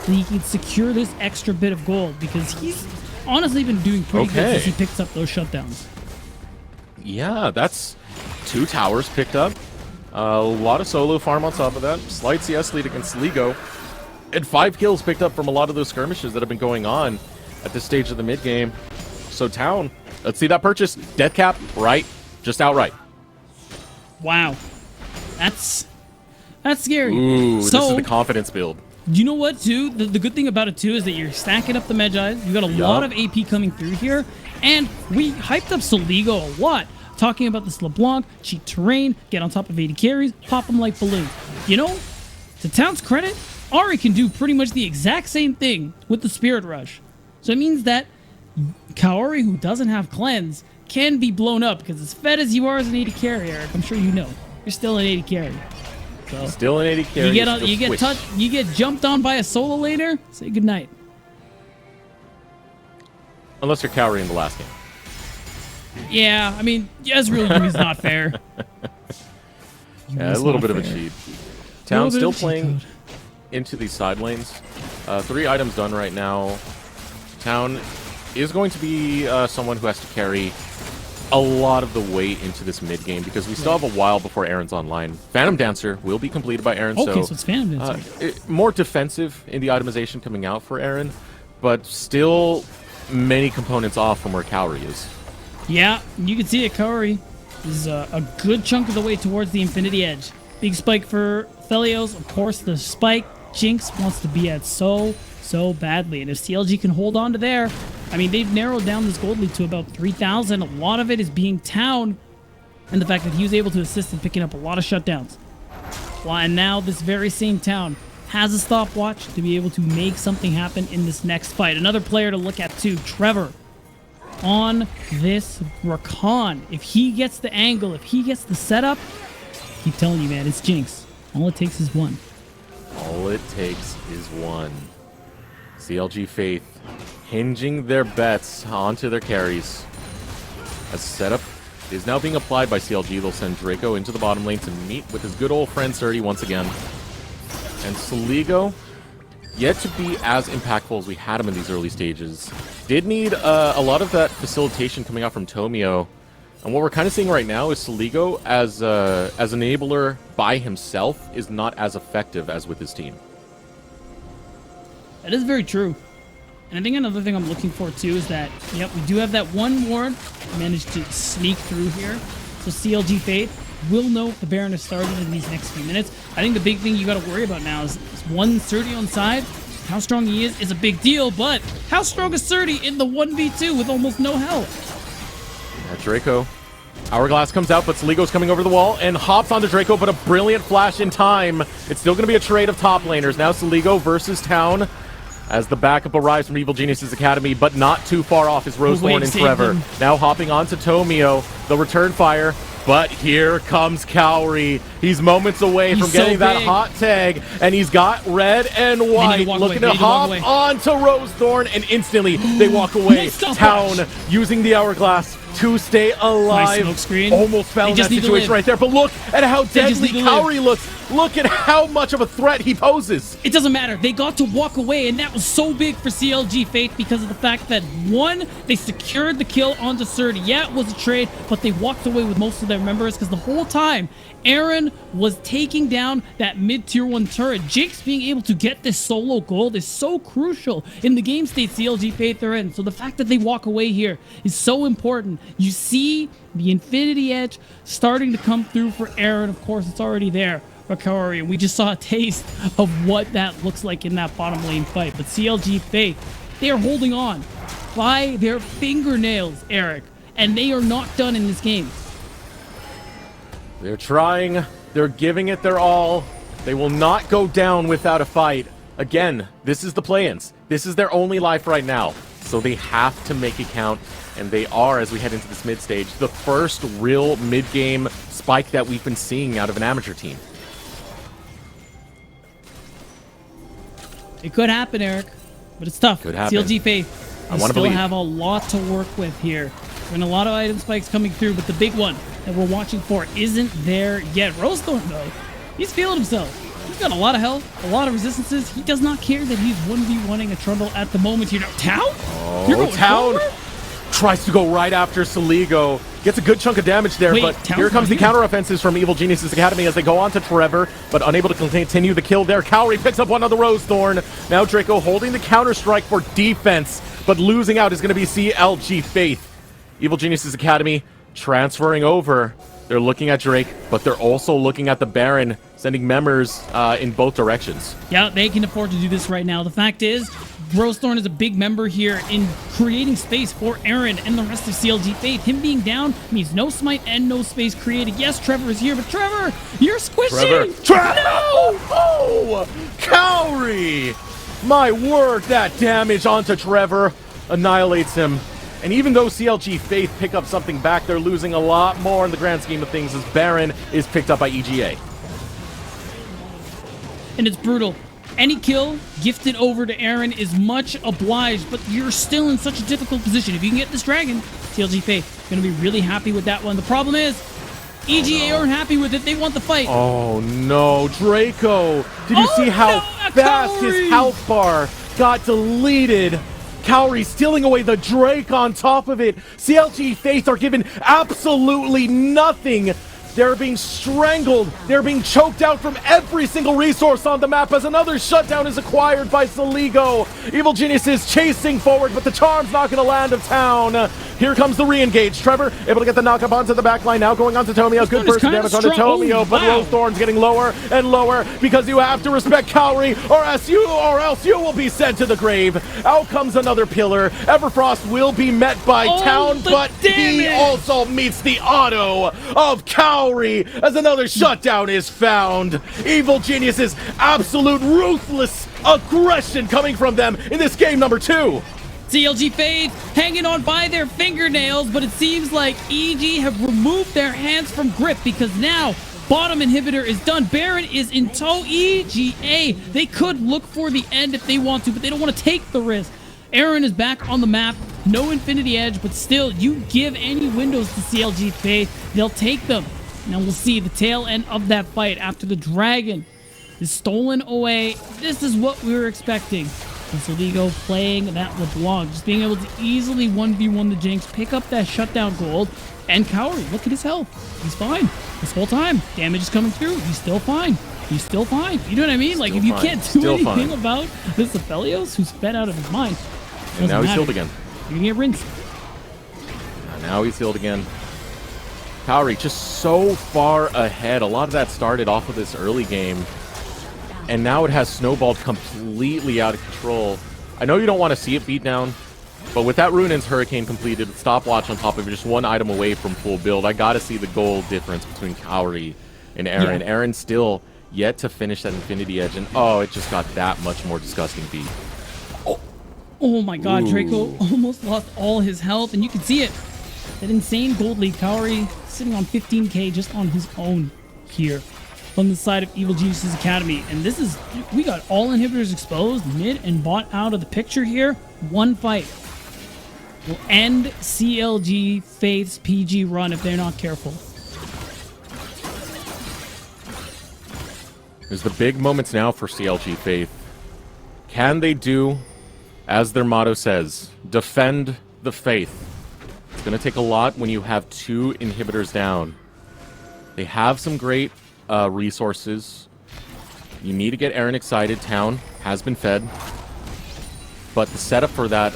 so you can secure this extra bit of gold, because he's honestly been doing pretty good since he picks up those shutdowns. Yeah, that's 2 towers picked up. A lot of solo farm on top of that. Slight CS lead against Ligo. And 5 kills picked up from a lot of those skirmishes that have been going on at this stage of the mid game. So Town, let's see that purchase. Death cap, right? Just outright. Wow. That's scary. Ooh, so, this is the confidence build. You know what, too? The good thing about it, too, is that you're stacking up the Medjais. You got a lot of AP coming through here. And we hyped up Soligo a lot, talking about this LeBlanc, cheat terrain, get on top of 80 carries, pop them like balloons. You know, to Town's credit, Ari can do pretty much the exact same thing with the Spirit Rush. So it means that Kaori, who doesn't have Cleanse, can be blown up, because as fed as you are as an 80 carry, Eric, I'm sure you know, you're still an 80 carry. So still an 80 carry. You get jumped on by a solo laner. Say goodnight. Unless you're Kaori in the last game. Yeah, I mean, Ezreal is not fair. Yeah, a little bit of a cheat. Town still playing into these side lanes. 3 items done right now. Town is going to be someone who has to carry a lot of the weight into this mid game, because we still have a while before Aaron's online. Phantom Dancer will be completed by Aaron, so it's Phantom Dancer. More defensive in the itemization coming out for Aaron, but still many components off from where Kaori is. Yeah, you can see it. Kaori is a good chunk of the way towards the Infinity Edge. Big spike for Thelios. Of course, the spike Jinx wants to be at so badly. And if CLG can hold on to there, I mean, they've narrowed down this gold lead to about 3,000. A lot of it is being Town, and the fact that he was able to assist in picking up a lot of shutdowns. Well, and now this very same Town has a stopwatch to be able to make something happen in this next fight. Another player to look at too, Trevor, on this Rakan. If he gets the angle, if he gets the setup, I keep telling you, man, it's Jinx. All it takes is one. All it takes is one. CLG Faith hinging their bets onto their carries. A setup is now being applied by CLG. They'll send Draco into the bottom lane to meet with his good old friend Surdy once again. And Saligo, yet to be as impactful as we had him in these early stages. Did need a lot of that facilitation coming out from Tomio. And what we're kind of seeing right now is Saligo as an enabler by himself is not as effective as with his team. That is very true. And I think another thing I'm looking for too is that, yep, we do have that one ward. Managed to sneak through here. So CLG Faith will know if the Baron has started in these next few minutes. I think the big thing you got to worry about now is one Surdy on side. How strong he is a big deal, but how strong is Surdy in the 1v2 with almost no health? Yeah, Draco. Hourglass comes out, but Saligo's coming over the wall and hops onto Draco, but a brilliant flash in time. It's still going to be a trade of top laners. Now Saligo versus Town as the backup arrives from Evil Genius's Academy, but not too far off is Rosethorn and Trevor. Now hopping onto Tomio. The return fire. But here comes Cowrie. He's moments away from getting that hot tag, and he's got red and white looking to hop onto Rosethorn, and instantly they walk away. Town using the Hourglass to stay alive. Nice screen. Almost fell in that situation right there, but look at how deadly Cowrie looks. Look at how much of a threat he poses. It doesn't matter. They got to walk away, and that was so big for CLG Faith because of the fact that, one, they secured the kill onto Surdy. Yeah, it was a trade, but they walked away with most of their members because the whole time, Aaron was taking down that mid-tier 1 turret. Jinx being able to get this solo gold is so crucial in the game state CLG Faith are in. So the fact that they walk away here is so important. You see the Infinity Edge starting to come through for Aaron. Of course, it's already there for Cowrie, and we just saw a taste of what that looks like in that bottom lane fight. But CLG Faith, they are holding on by their fingernails, Eric, and they are not done in this game. They're trying. They're giving it their all. They will not go down without a fight. Again, this is the play-ins. This is their only life right now. So they have to make it count. And they are, as we head into this mid-stage, the first real mid-game spike that we've been seeing out of an amateur team. It could happen, Eric, but it's tough. Could happen. CLG Faith, we still have a lot to work with here. And a lot of item spikes coming through, but the big one that we're watching for isn't there yet. Rosethorn, though, he's feeling himself. He's got a lot of health, a lot of resistances. He does not care that he's 1v1ing a Trundle at the moment here. Now, Town? Oh, You're going Town forward? Tries to go right after Saligo. Gets a good chunk of damage there, but here comes the counter-offensives from Evil Genius's Academy as they go on to Trevor, but unable to continue the kill there. Cowrie picks up one on the Rosethorn. Now Draco holding the counter-strike for defense, but losing out is going to be CLG Faith. Evil Genius's Academy transferring over. They're looking at Drake, but they're also looking at the Baron, sending members in both directions. Yeah, they can afford to do this right now. The fact is, Rosethorn is a big member here in creating space for Aaron and the rest of CLG Faith. Him being down means no smite and no space created. Yes, Trevor is here, but Trevor, you're squishing! Trevor! No! Oh! Cowrie! My word, that damage onto Trevor annihilates him. And even though CLG Faith pick up something back, they're losing a lot more in the grand scheme of things as Baron is picked up by EGA. And it's brutal. Any kill gifted over to Aaron is much obliged, but you're still in such a difficult position. If you can get this dragon, CLG Faith going to be really happy with that one. The problem is, EGA aren't happy with it. They want the fight. Oh no, Draco! Did you see how fast his health bar got deleted? Cowrie stealing away the Drake on top of it. CLG Faith are given absolutely nothing. They're being strangled. They're being choked out from every single resource on the map as another shutdown is acquired by Saligo. Evil Genius is chasing forward, but the charm's not going to land of Town. Here comes the re-engage. Trevor able to get the knock up onto the back line. Now going on to Tomio. Good burst of damage onto Tomio, but Rose Thorn's getting lower and lower because you have to respect Cowrie, or else you will be sent to the grave. Out comes another pillar. Everfrost will be met by Town, but he also meets the auto of Cowrie as another shutdown is found. Evil Geniuses, absolute ruthless aggression coming from them in this game number 2. CLG Faith hanging on by their fingernails, but it seems like EG have removed their hands from grip because now bottom inhibitor is done. Baron is in tow. EGA, they could look for the end if they want to, but they don't want to take the risk. Aaron is back on the map. No Infinity Edge, but still, you give any windows to CLG Faith, they'll take them. Now we'll see the tail end of that fight after the dragon is stolen away. This is what we were expecting. And Soligo playing that LeBlanc, just being able to easily 1v1 the Jinx, pick up that shutdown gold, and Cowrie, look at his health. He's fine this whole time. Damage is coming through. He's still fine. He's still fine. You know what I mean? Like, if you can't do anything about this Aphelios, who's fed out of his mind. And now he's healed again. You're gonna get rinsed. Now he's healed again. Cowrie just so far ahead. A lot of that started off of this early game, and now it has snowballed completely out of control. I know you don't want to see it beat down, but with that Runin's Hurricane completed, stopwatch on top of it, just one item away from full build, I gotta see the goal difference between Cowrie and Aaron. Yeah. Aaron still yet to finish that Infinity Edge, and oh, it just got that much more disgusting beat. Oh my god, Ooh. Draco almost lost all his health, and you can see it. That insane gold lead. Cowrie sitting on 15k just on his own here from the side of Evil Geniuses Academy. And this is, we got all inhibitors exposed, mid and bot out of the picture here. One fight will end CLG Faith's PG run if they're not careful. There's the big moments now for CLG Faith. Can they do, as their motto says, defend the faith? It's going to take a lot when you have 2 inhibitors down. They have some great resources. You need to get Aaron excited. Town has been fed. But the setup for that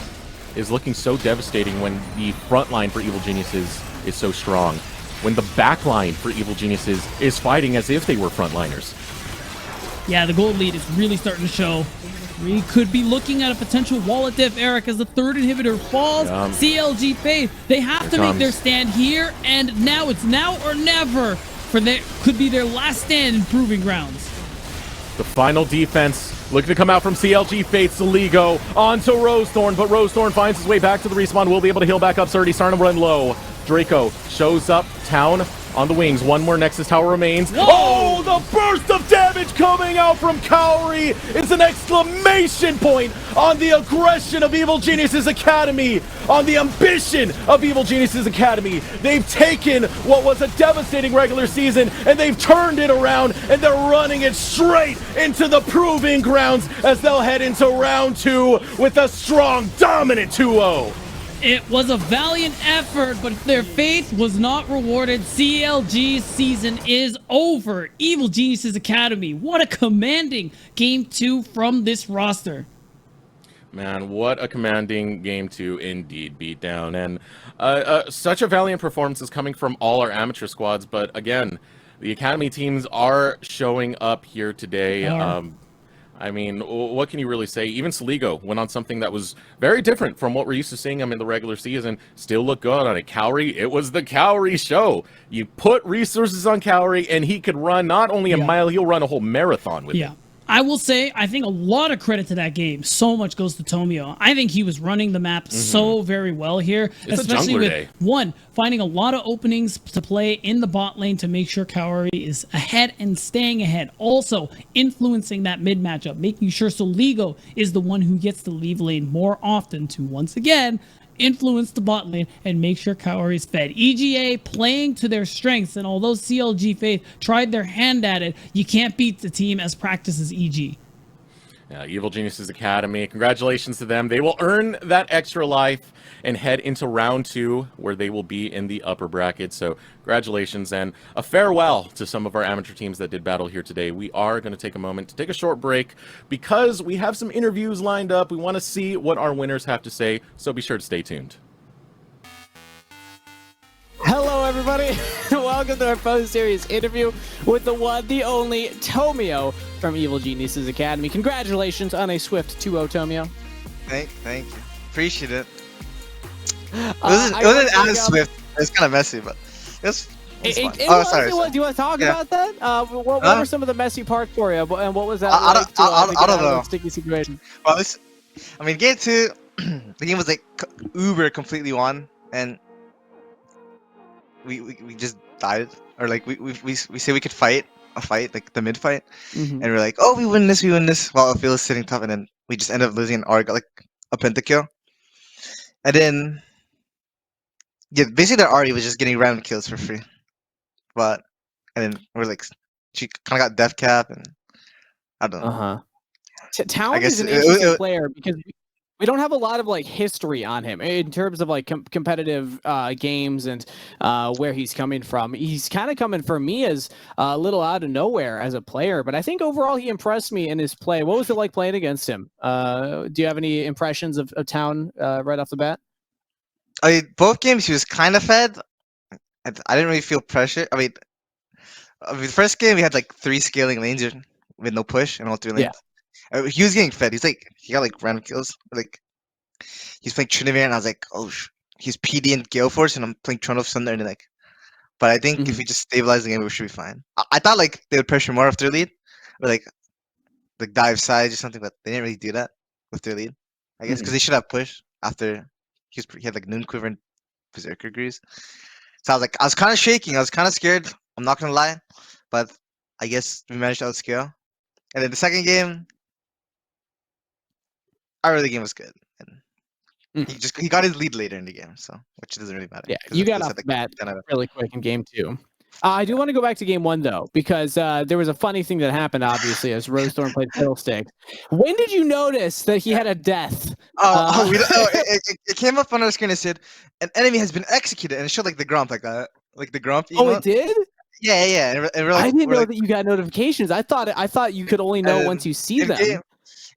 is looking so devastating when the front line for Evil Geniuses is so strong. When the back line for Evil Geniuses is fighting as if they were frontliners. Yeah, the gold lead is really starting to show. We could be looking at a potential wallet diff, Eric, as the 3rd inhibitor falls. CLG Faith, they have to make their stand here, and now it's now or never for their, could be their last stand in Proving Grounds. The final defense looking to come out from CLG Faith. Soligo onto Rosethorn, but Rosethorn finds his way back to the respawn. Will be able to heal back up. Surdy starting to run low. Draco shows up. Town on the wings. One more Nexus Tower remains. Whoa! Oh, the burst of damage coming out from Cowrie is an exclamation point on the aggression of Evil Geniuses Academy, on the ambition of Evil Geniuses Academy. They've taken what was a devastating regular season and they've turned it around, and they're running it straight into the Proving Grounds as they'll head into round 2 with a strong, dominant 2-0. It was a valiant effort, but their faith was not rewarded. CLG's season is over. Evil Geniuses Academy, what a commanding game 2 from this roster. Man, what a commanding game 2 indeed, beatdown. And such a valiant performance is coming from all our amateur squads, but again, the Academy teams are showing up here today. I mean, what can you really say? Even Soligo went on something that was very different from what we're used to seeing him in the regular season. Still look good on it. Cowrie, it was the Cowrie show. You put resources on Cowrie, and he could run not only a mile, he'll run a whole marathon with it. I will say, I think a lot of credit to that game. So much goes to Tomio. I think he was running the map so very well here. It's especially a jungler with, day. one, finding a lot of openings to play in the bot lane to make sure Cowrie is ahead and staying ahead. Also, influencing that mid matchup, making sure Soligo is the one who gets to leave lane more often to, once again, influence the bot lane and make sure Cowrie is fed. EGA playing to their strengths, and although CLG Faith tried their hand at it, you can't beat the team as practices EG. Evil Geniuses Academy, congratulations to them. They will earn that extra life and head into round 2, where they will be in the upper bracket. So congratulations, and a farewell to some of our amateur teams that did battle here today. We are going to take a moment to take a short break because we have some interviews lined up. We want to see what our winners have to say, so be sure to stay tuned. Hello, everybody. Welcome to our post-series interview with the one, the only Tomio from Evil Geniuses Academy. Congratulations on a swift 2-0, Tomio. Thank you. Appreciate it. It I wasn't wanna as swift. It was kind of messy, but it was fun. It Oh, was, sorry. it was. Do you want to talk Yeah. about that? What Huh? were some of the messy parts for you, and what was that I like to don't get out of know. that sticky situation? Well, game two, the game was like uber completely won, and we just died, or like we say we could fight a fight like the mid fight, Mm-hmm. and we're like, oh, we win this, while it feels sitting tough, and then we just end up losing or got like a pentakill, and then yeah, basically their Ari was just getting random kills for free, but and then we're like, she kind of got death cap, and I don't know. Uh-huh. I Talon guess is an interesting player because we don't have a lot of like history on him in terms of like competitive games and where he's coming from. He's kind of coming for me as a little out of nowhere as a player, but I think overall he impressed me in his play. What was it like playing against him? Do you have any impressions of Town right off the bat? I mean, both games he was kind of fed. I didn't really feel pressure. The first game we had like 3 scaling lanes with no push in all 3 Yeah. lanes. He was getting fed. He got like random kills. Like he's playing Trinivir, and I was like, oh, he's PD and Gale Force, and I'm playing Tron of Thunder, and like. But I think if we just stabilize the game, we should be fine. I thought like they would pressure more after lead, or like dive sides or something, but they didn't really do that with their lead. I guess because they should have pushed after he had like Noon Quiver and Berserker Grease. So I was kind of shaking. I was kind of scared. I'm not gonna lie, but I guess we managed to outscale. And then the second game, our early game was good. And he got his lead later in the game, so which doesn't really matter. Yeah, 'cause you it got feels off the like bat 10 out of- really quick in game 2. I do want to go back to game 1 though, because there was a funny thing that happened. Obviously, as Rosethorn played Fiddlesticks. When did you notice that he had a death? It came up on our screen and said an enemy has been executed, and it showed like the grump, like the grump Oh, emote. it did. Yeah. And we're like, I didn't we're know like, that you got notifications. I thought you could only know and once you see in them. game,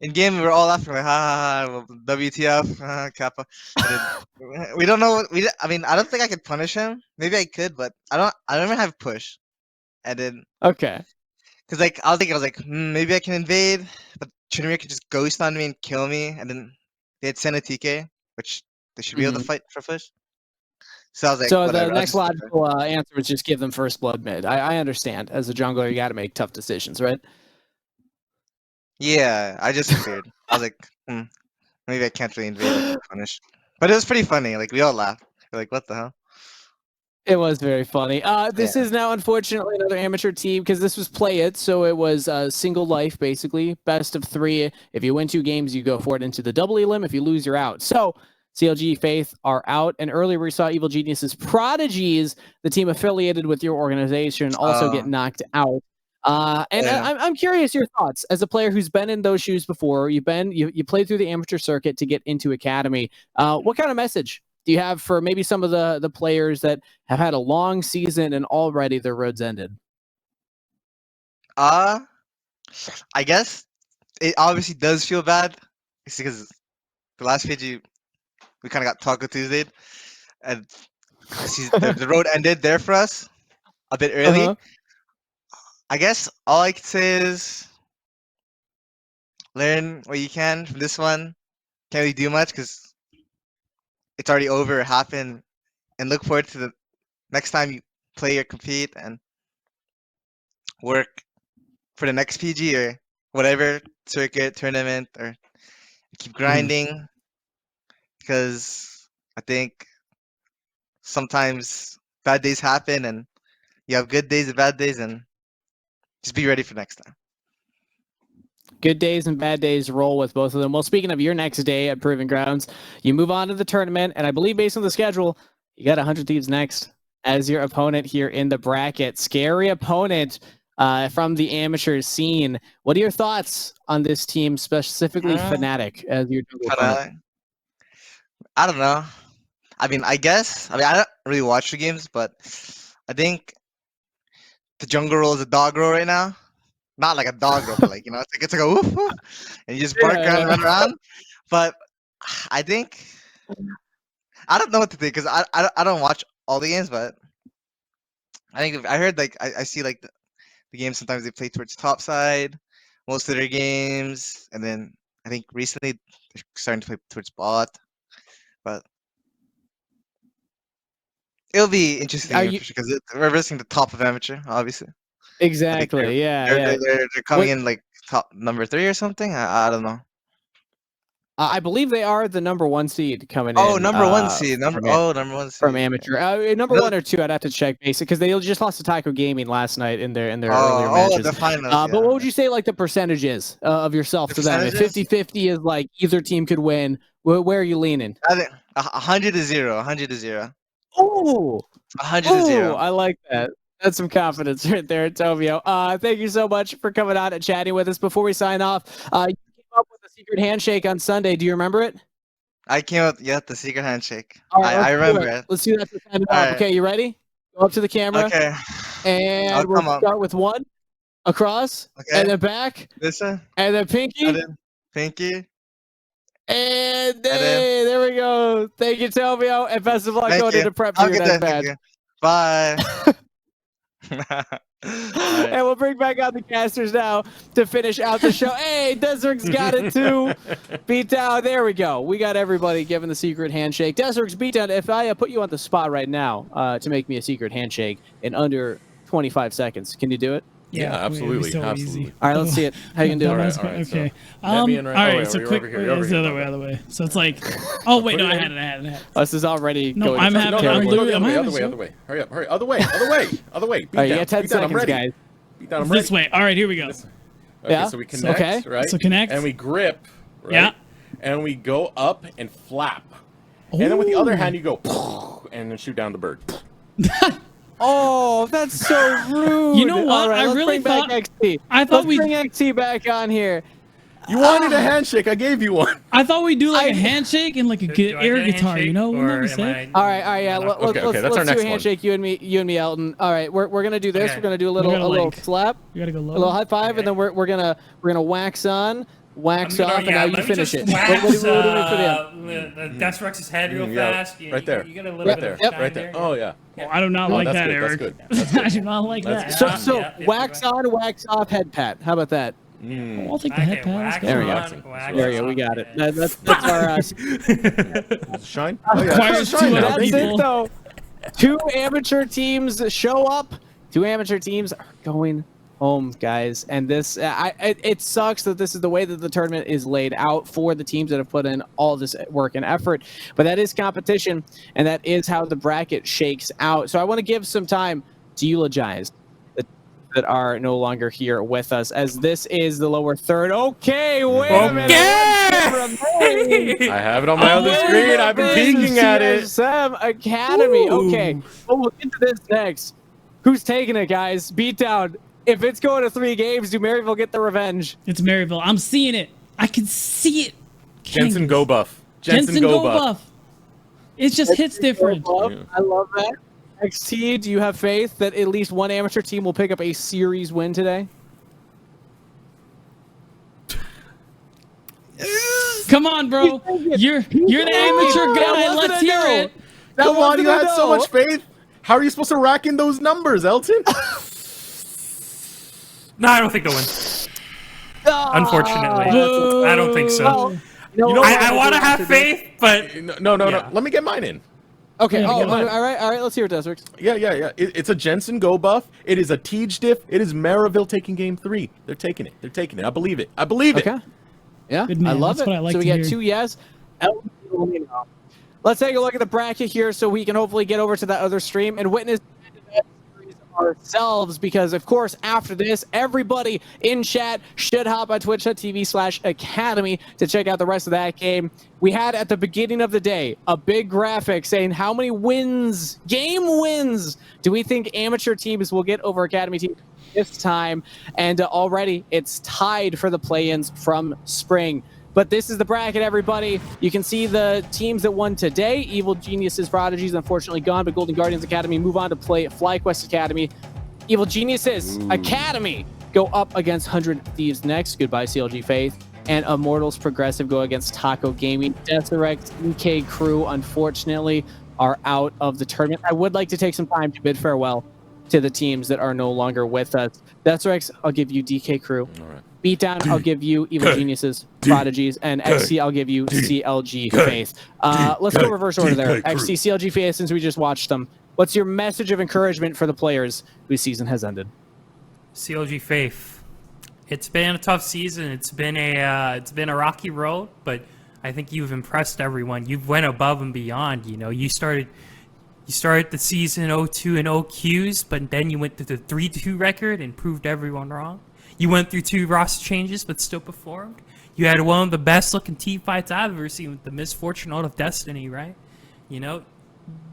in game, we were all laughing like, ha ha ha, WTF, Kappa. And then, we don't know. I mean, I don't think I could punish him. Maybe I could, but I don't even have push. And then, Okay. cause like I was like, maybe I can invade, but Trinimir could just ghost on me and kill me. And then they had sent a TK, which they should be able to fight for push. So I was like, So whatever. the next logical answer was just give them first blood mid. I understand. As a jungler, you got to make tough decisions, right? Yeah, I just cleared. I was like, maybe I can't really invade like punish. But it was pretty funny. Like we all laughed. We're like, what the hell? It was very funny. This is now unfortunately another amateur team because this was play it, so it was single life basically, best of 3. If you win 2 games, you go forward into the double elim. If you lose, you're out. So CLG Faith are out, and earlier we saw Evil Geniuses Prodigies, the team affiliated with your organization, also get knocked out. I'm curious your thoughts as a player who's been in those shoes before. You played through the amateur circuit to get into academy. What kind of message do you have for maybe some of the players that have had a long season and already their roads ended? I guess it obviously does feel bad. It's because the last PG we kind of got Taco Tuesday, and the road ended there for us a bit early. I guess all I can say is learn what you can from this one. Can't really do much because it's already over, it happened, and look forward to the next time you play or compete and work for the next PG or whatever circuit tournament, or keep grinding because I think sometimes bad days happen and you have good days and bad days, and just be ready for next time. Good days and bad days roll with both of them. Well, speaking of your next day at Proving Grounds, you move on to the tournament, and I believe based on the schedule, you got 100 Thieves next as your opponent here in the bracket. Scary opponent from the amateur scene. What are your thoughts on this team, specifically Fnatic, as your opponent? I don't know. I mean, I don't really watch the games, but I think the jungle role is a dog role right now. Not like a dog role, but like, it's like a woof woof, and you just bark around and run around. But I think I don't know what to think because I don't watch all the games, but I think I heard like I see like the games sometimes they play towards top side most of their games, and then I think recently they're starting to play towards bot. But it'll be interesting Are you because we're versing the top of amateur, obviously. I think exactly? Yeah, yeah. they're coming in like top number 3 or something. I don't know. I believe they are the number 1 seed coming Oh, in. number 1 seed. from Number 1 seed. from amateur. Number Really? 1 or 2, I'd have to check basic because they just lost to Taiko Gaming last night in their earlier Oh, matches. the finals. But what would you say like the percentage of yourself The to them? If percentages? 50-50 is like either team could win, where are you leaning? I think 100 to 0. 100 to 0. Oh, 100 to 0. I like that. That's some confidence right there, Tomio. Thank you so much for coming on and chatting with us. Before we sign off, you came up with a secret handshake on Sunday. Do you remember it? I came up, the secret handshake. All right, I let's do remember it. Let's do that to sign it All off. right. Okay, you ready? Go up to the camera. Okay. And I'll we'll come up. start with 1 across, Okay. and then back, This one. and then pinky, And then pinky. and then- hey, there we go. Thank you, Tomio, and best of luck Thank going you. into prep I'll for your get next that. match. Bye. Alright. And we'll bring back on the casters now to finish out the show. Hey, Desert's got it too. Beatdown. There we go. We got everybody giving the secret handshake. Desert's Beatdown. If I put you on the spot right now to make me a secret handshake in under 25 seconds, can you do it? Yeah, absolutely, so absolutely. easy. All right, let's see it. How you gonna do That it? was All right, so okay. let me in right- All oh, right, wait, so you're quick. over here, Wait, you're over it's the here. other way. So it's like, oh wait, no, I had it. This is already No, going I'm to having- prep No, I'm terribly. literally- other way, am I other way, having other way. Hurry up, hurry. Other way, other way, other way. Beat All right, you down, got 10 beat down, I'm seconds, ready. guys. Beat down, I'm ready. This way. All right, here we go. Okay, Yeah? so we connect, Okay. right? So connect. And we grip, right? Yeah. And we go up and flap. And then with the other hand, you go and then shoot down the bird. Oh, that's so rude. You know what? All right, I let's really bring back thought- XT. I thought Let's we- bring XT back on here. You wanted a handshake. I gave you one. I thought we'd do like I- a handshake and like a Do I air get a guitar. You handshake, know, wouldn't that or be am sick? I- All right, yeah. am I not- Let's Okay, that's do our a next one. handshake, you and me, Elton. All right, we're gonna do this. Okay. We're gonna do a We little gotta, slap, You gotta go low. a little high five, Okay. and then we're gonna wax on, wax I'm gonna- off, and yeah, now you let me finish just it. wax, What do we do for them? Death head real Yeah, fast. right there. You get a little Right bit there. of shine Right there. Oh, yeah. Oh, I do not Oh, like that's that, good, Eric. that's good, that's good. I do not like That's that. So Yeah, wax on, wax off, head pat. How about that? I'll take the head pat. Let's go. There we go. Wax There we go. We on, got it. yeah. That's our. Shine? Oh, yeah. Requires Shine two now, other That's baby. people. it though. 2 amateur teams show up. 2 amateur teams are going home, guys. And this, it sucks that this is the way that the tournament is laid out for the teams that have put in all this work and effort. But that is competition, and that is how the bracket shakes out. So I want to give some time to eulogize the that are no longer here with us, as this is the lower third. Okay, wait a minute. I have it on my other screen. I've been peeking at it. Sam Academy. Ooh. Okay, well, we'll get to this next. Who's taking it, guys? Beatdown. If it's going to 3 games, do Maryville get the revenge? It's Maryville. I'm seeing it. I can see it. Jensen go buff. Jensen go buff. It just hits different. I love that. XT, do you have faith that at least one amateur team will pick up a series win today? Come on, bro. You're the amateur guy. wasn't Let's a hear no. it. Come on, you wasn't a had so no. much faith. How are you supposed to rack in those numbers, Elton? No, I don't think they'll win. Unfortunately. Boo. I don't think so. Well, You know what? I want to have faith, but No. Yeah. Let me get mine in. Okay, Yeah, oh, go ahead. all right, let's hear it, Desert. Yeah. It's a Jensen go buff. It is a Tej diff. It is Maryville taking game 3. They're taking it. I believe it. Okay. Yeah, Good man. I love That's it. what I like so we to got hear. 2 yes. Let's take a look at the bracket here so we can hopefully get over to that other stream and witness that series ourselves, because of course after this everybody in chat should hop on twitch.tv/academy to check out the rest of that game. We had at the beginning of the day a big graphic saying how many wins, game wins, do we think amateur teams will get over academy teams this time, and already it's tied for the play-ins from spring. But this is the bracket, everybody. You can see the teams that won today. Evil Geniuses Prodigies unfortunately gone, but Golden Guardians Academy move on to play FlyQuest Academy. Evil Geniuses Academy go up against 100 Thieves next. Goodbye, CLG Faith. And Immortals Progressive go against Taco Gaming. Deathrex EK Crew, unfortunately, are out of the tournament. I would like to take some time to bid farewell to the teams that are no longer with us. That's right. I'll give you DK Crew. All right. Beatdown, I'll give you Evil Geniuses, Prodigies, and XC, I'll give you CLG Faith. Let's go reverse order there. XC, CLG Faith, since we just watched them. What's your message of encouragement for the players whose season has ended? CLG Faith. It's been a tough season. It's been a rocky road, but I think you've impressed everyone. You've went above and beyond. You know, you started the season 0-2 and 0 Qs, but then you went to the 3-2 record and proved everyone wrong. You went through 2 roster changes, but still performed. You had one of the best looking team fights I've ever seen with the misfortune out of destiny, right? You know,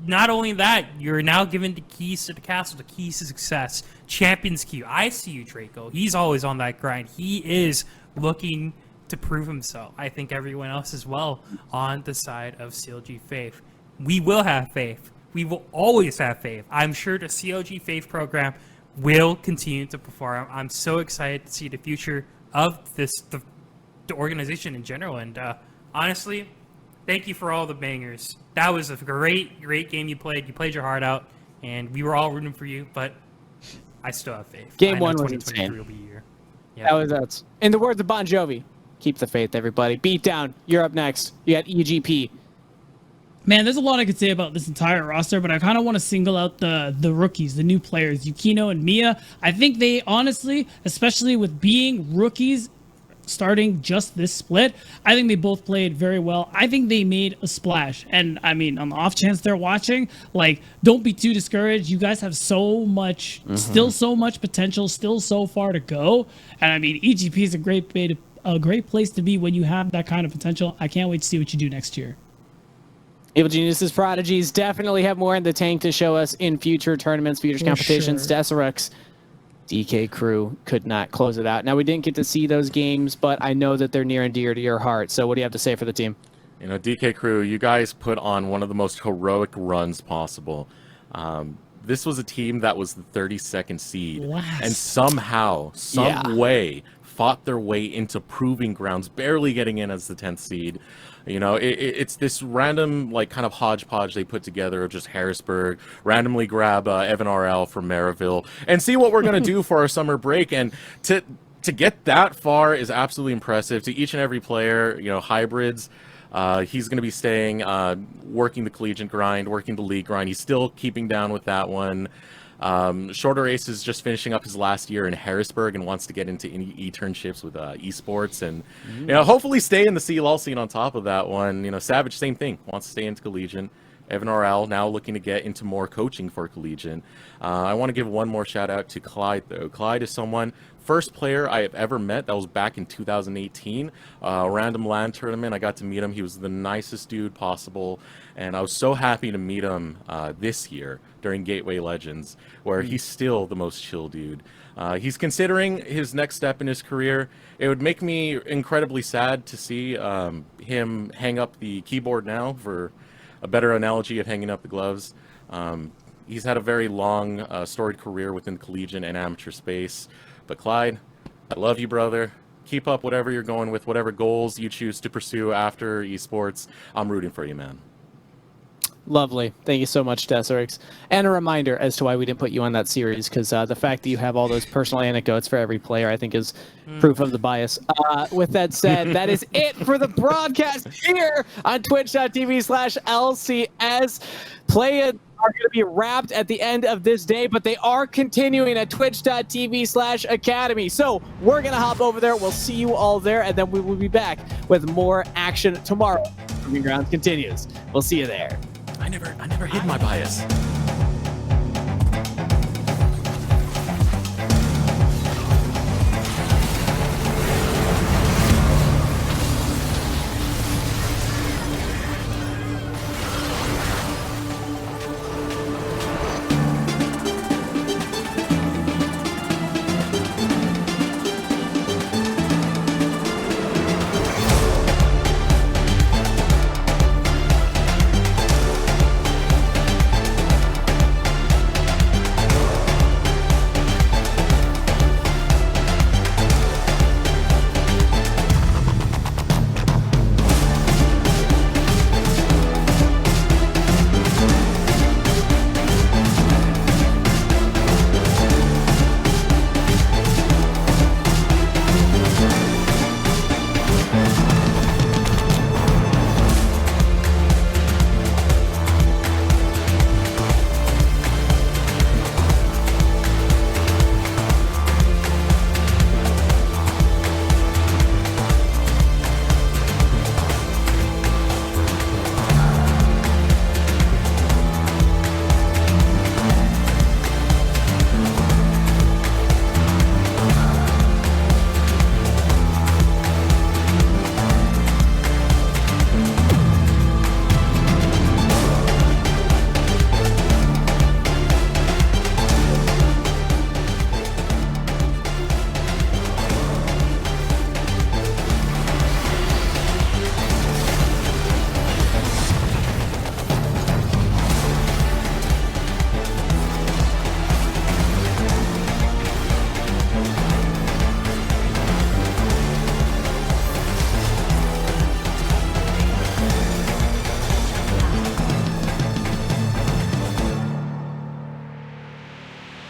not only that, you're now given the keys to the castle, the keys to success. Champions Q. I see you, Draco. He's always on that grind. He is looking to prove himself. I think everyone else as well on the side of CLG Faith. We will have faith. We will always have faith. I'm sure the CLG Faith program will continue to perform. I'm so excited to see the future of the organization in general. And honestly, thank you for all the bangers. That was a great game you played. You played your heart out, and we were all rooting for you, but I still have faith. Game 1 was insane. Will be a year. That's in the words of Bon Jovi, keep the faith, everybody. Beatdown, you're up next. You got EGP. Man, there's a lot I could say about this entire roster, but I kind of want to single out the rookies, the new players, Yukino and Mia. I think they honestly, especially with being rookies starting just this split, I think they both played very well. I think they made a splash. And I mean, on the off chance they're watching, like, don't be too discouraged. You guys have so much, still so much potential, still so far to go. And I mean, EGP is a great place to be when you have that kind of potential. I can't wait to see what you do next year. Evil Geniuses, Prodigies definitely have more in the tank to show us in future tournaments, future competitions. Sure. Deserex, DK Crew could not close it out. Now, we didn't get to see those games, but I know that they're near and dear to your heart. So what do you have to say for the team? You know, DK Crew, you guys put on one of the most heroic runs possible. This was a team that was the 32nd seed, and somehow, some way, fought their way into proving grounds, barely getting in as the 10th seed. You know, it's this random, like, kind of hodgepodge they put together of just Harrisburg, randomly grab Evan RL from Maryville, and see what we're going to do for our summer break. And to get that far is absolutely impressive. To each and every player, you know, hybrids, he's going to be staying, working the collegiate grind, working the league grind. He's still keeping down with that one. Shorter Ace is just finishing up his last year in Harrisburg and wants to get into internships with esports and you know, hopefully stay in the CLL scene on top of that one. You know, Savage, same thing, wants to stay into collegiate. Evan RL now looking to get into more coaching for collegiate. I want to give one more shout out to Clyde though. Clyde is someone, first player I have ever met. That was back in 2018, random LAN tournament. I got to meet him. He was the nicest dude possible, and I was so happy to meet him this year during Gateway Legends, where he's still the most chill dude. He's considering his next step in his career. It would make me incredibly sad to see him hang up the keyboard now, for a better analogy of hanging up the gloves. He's had a very long, storied career within collegiate and amateur space. But Clyde, I love you, brother. Keep up whatever you're going with, whatever goals you choose to pursue after esports. I'm rooting for you, man. Lovely. Thank you so much, Deserix. And a reminder as to why we didn't put you on that series, because the fact that you have all those personal anecdotes for every player, I think, is proof of the bias. With that said, that is it for the broadcast here on twitch.tv/LCS. Play-ins are going to be wrapped at the end of this day, but they are continuing at twitch.tv/academy. So we're going to hop over there. We'll see you all there, and then we will be back with more action tomorrow. Proving Grounds continues. We'll see you there. I never hid my bias.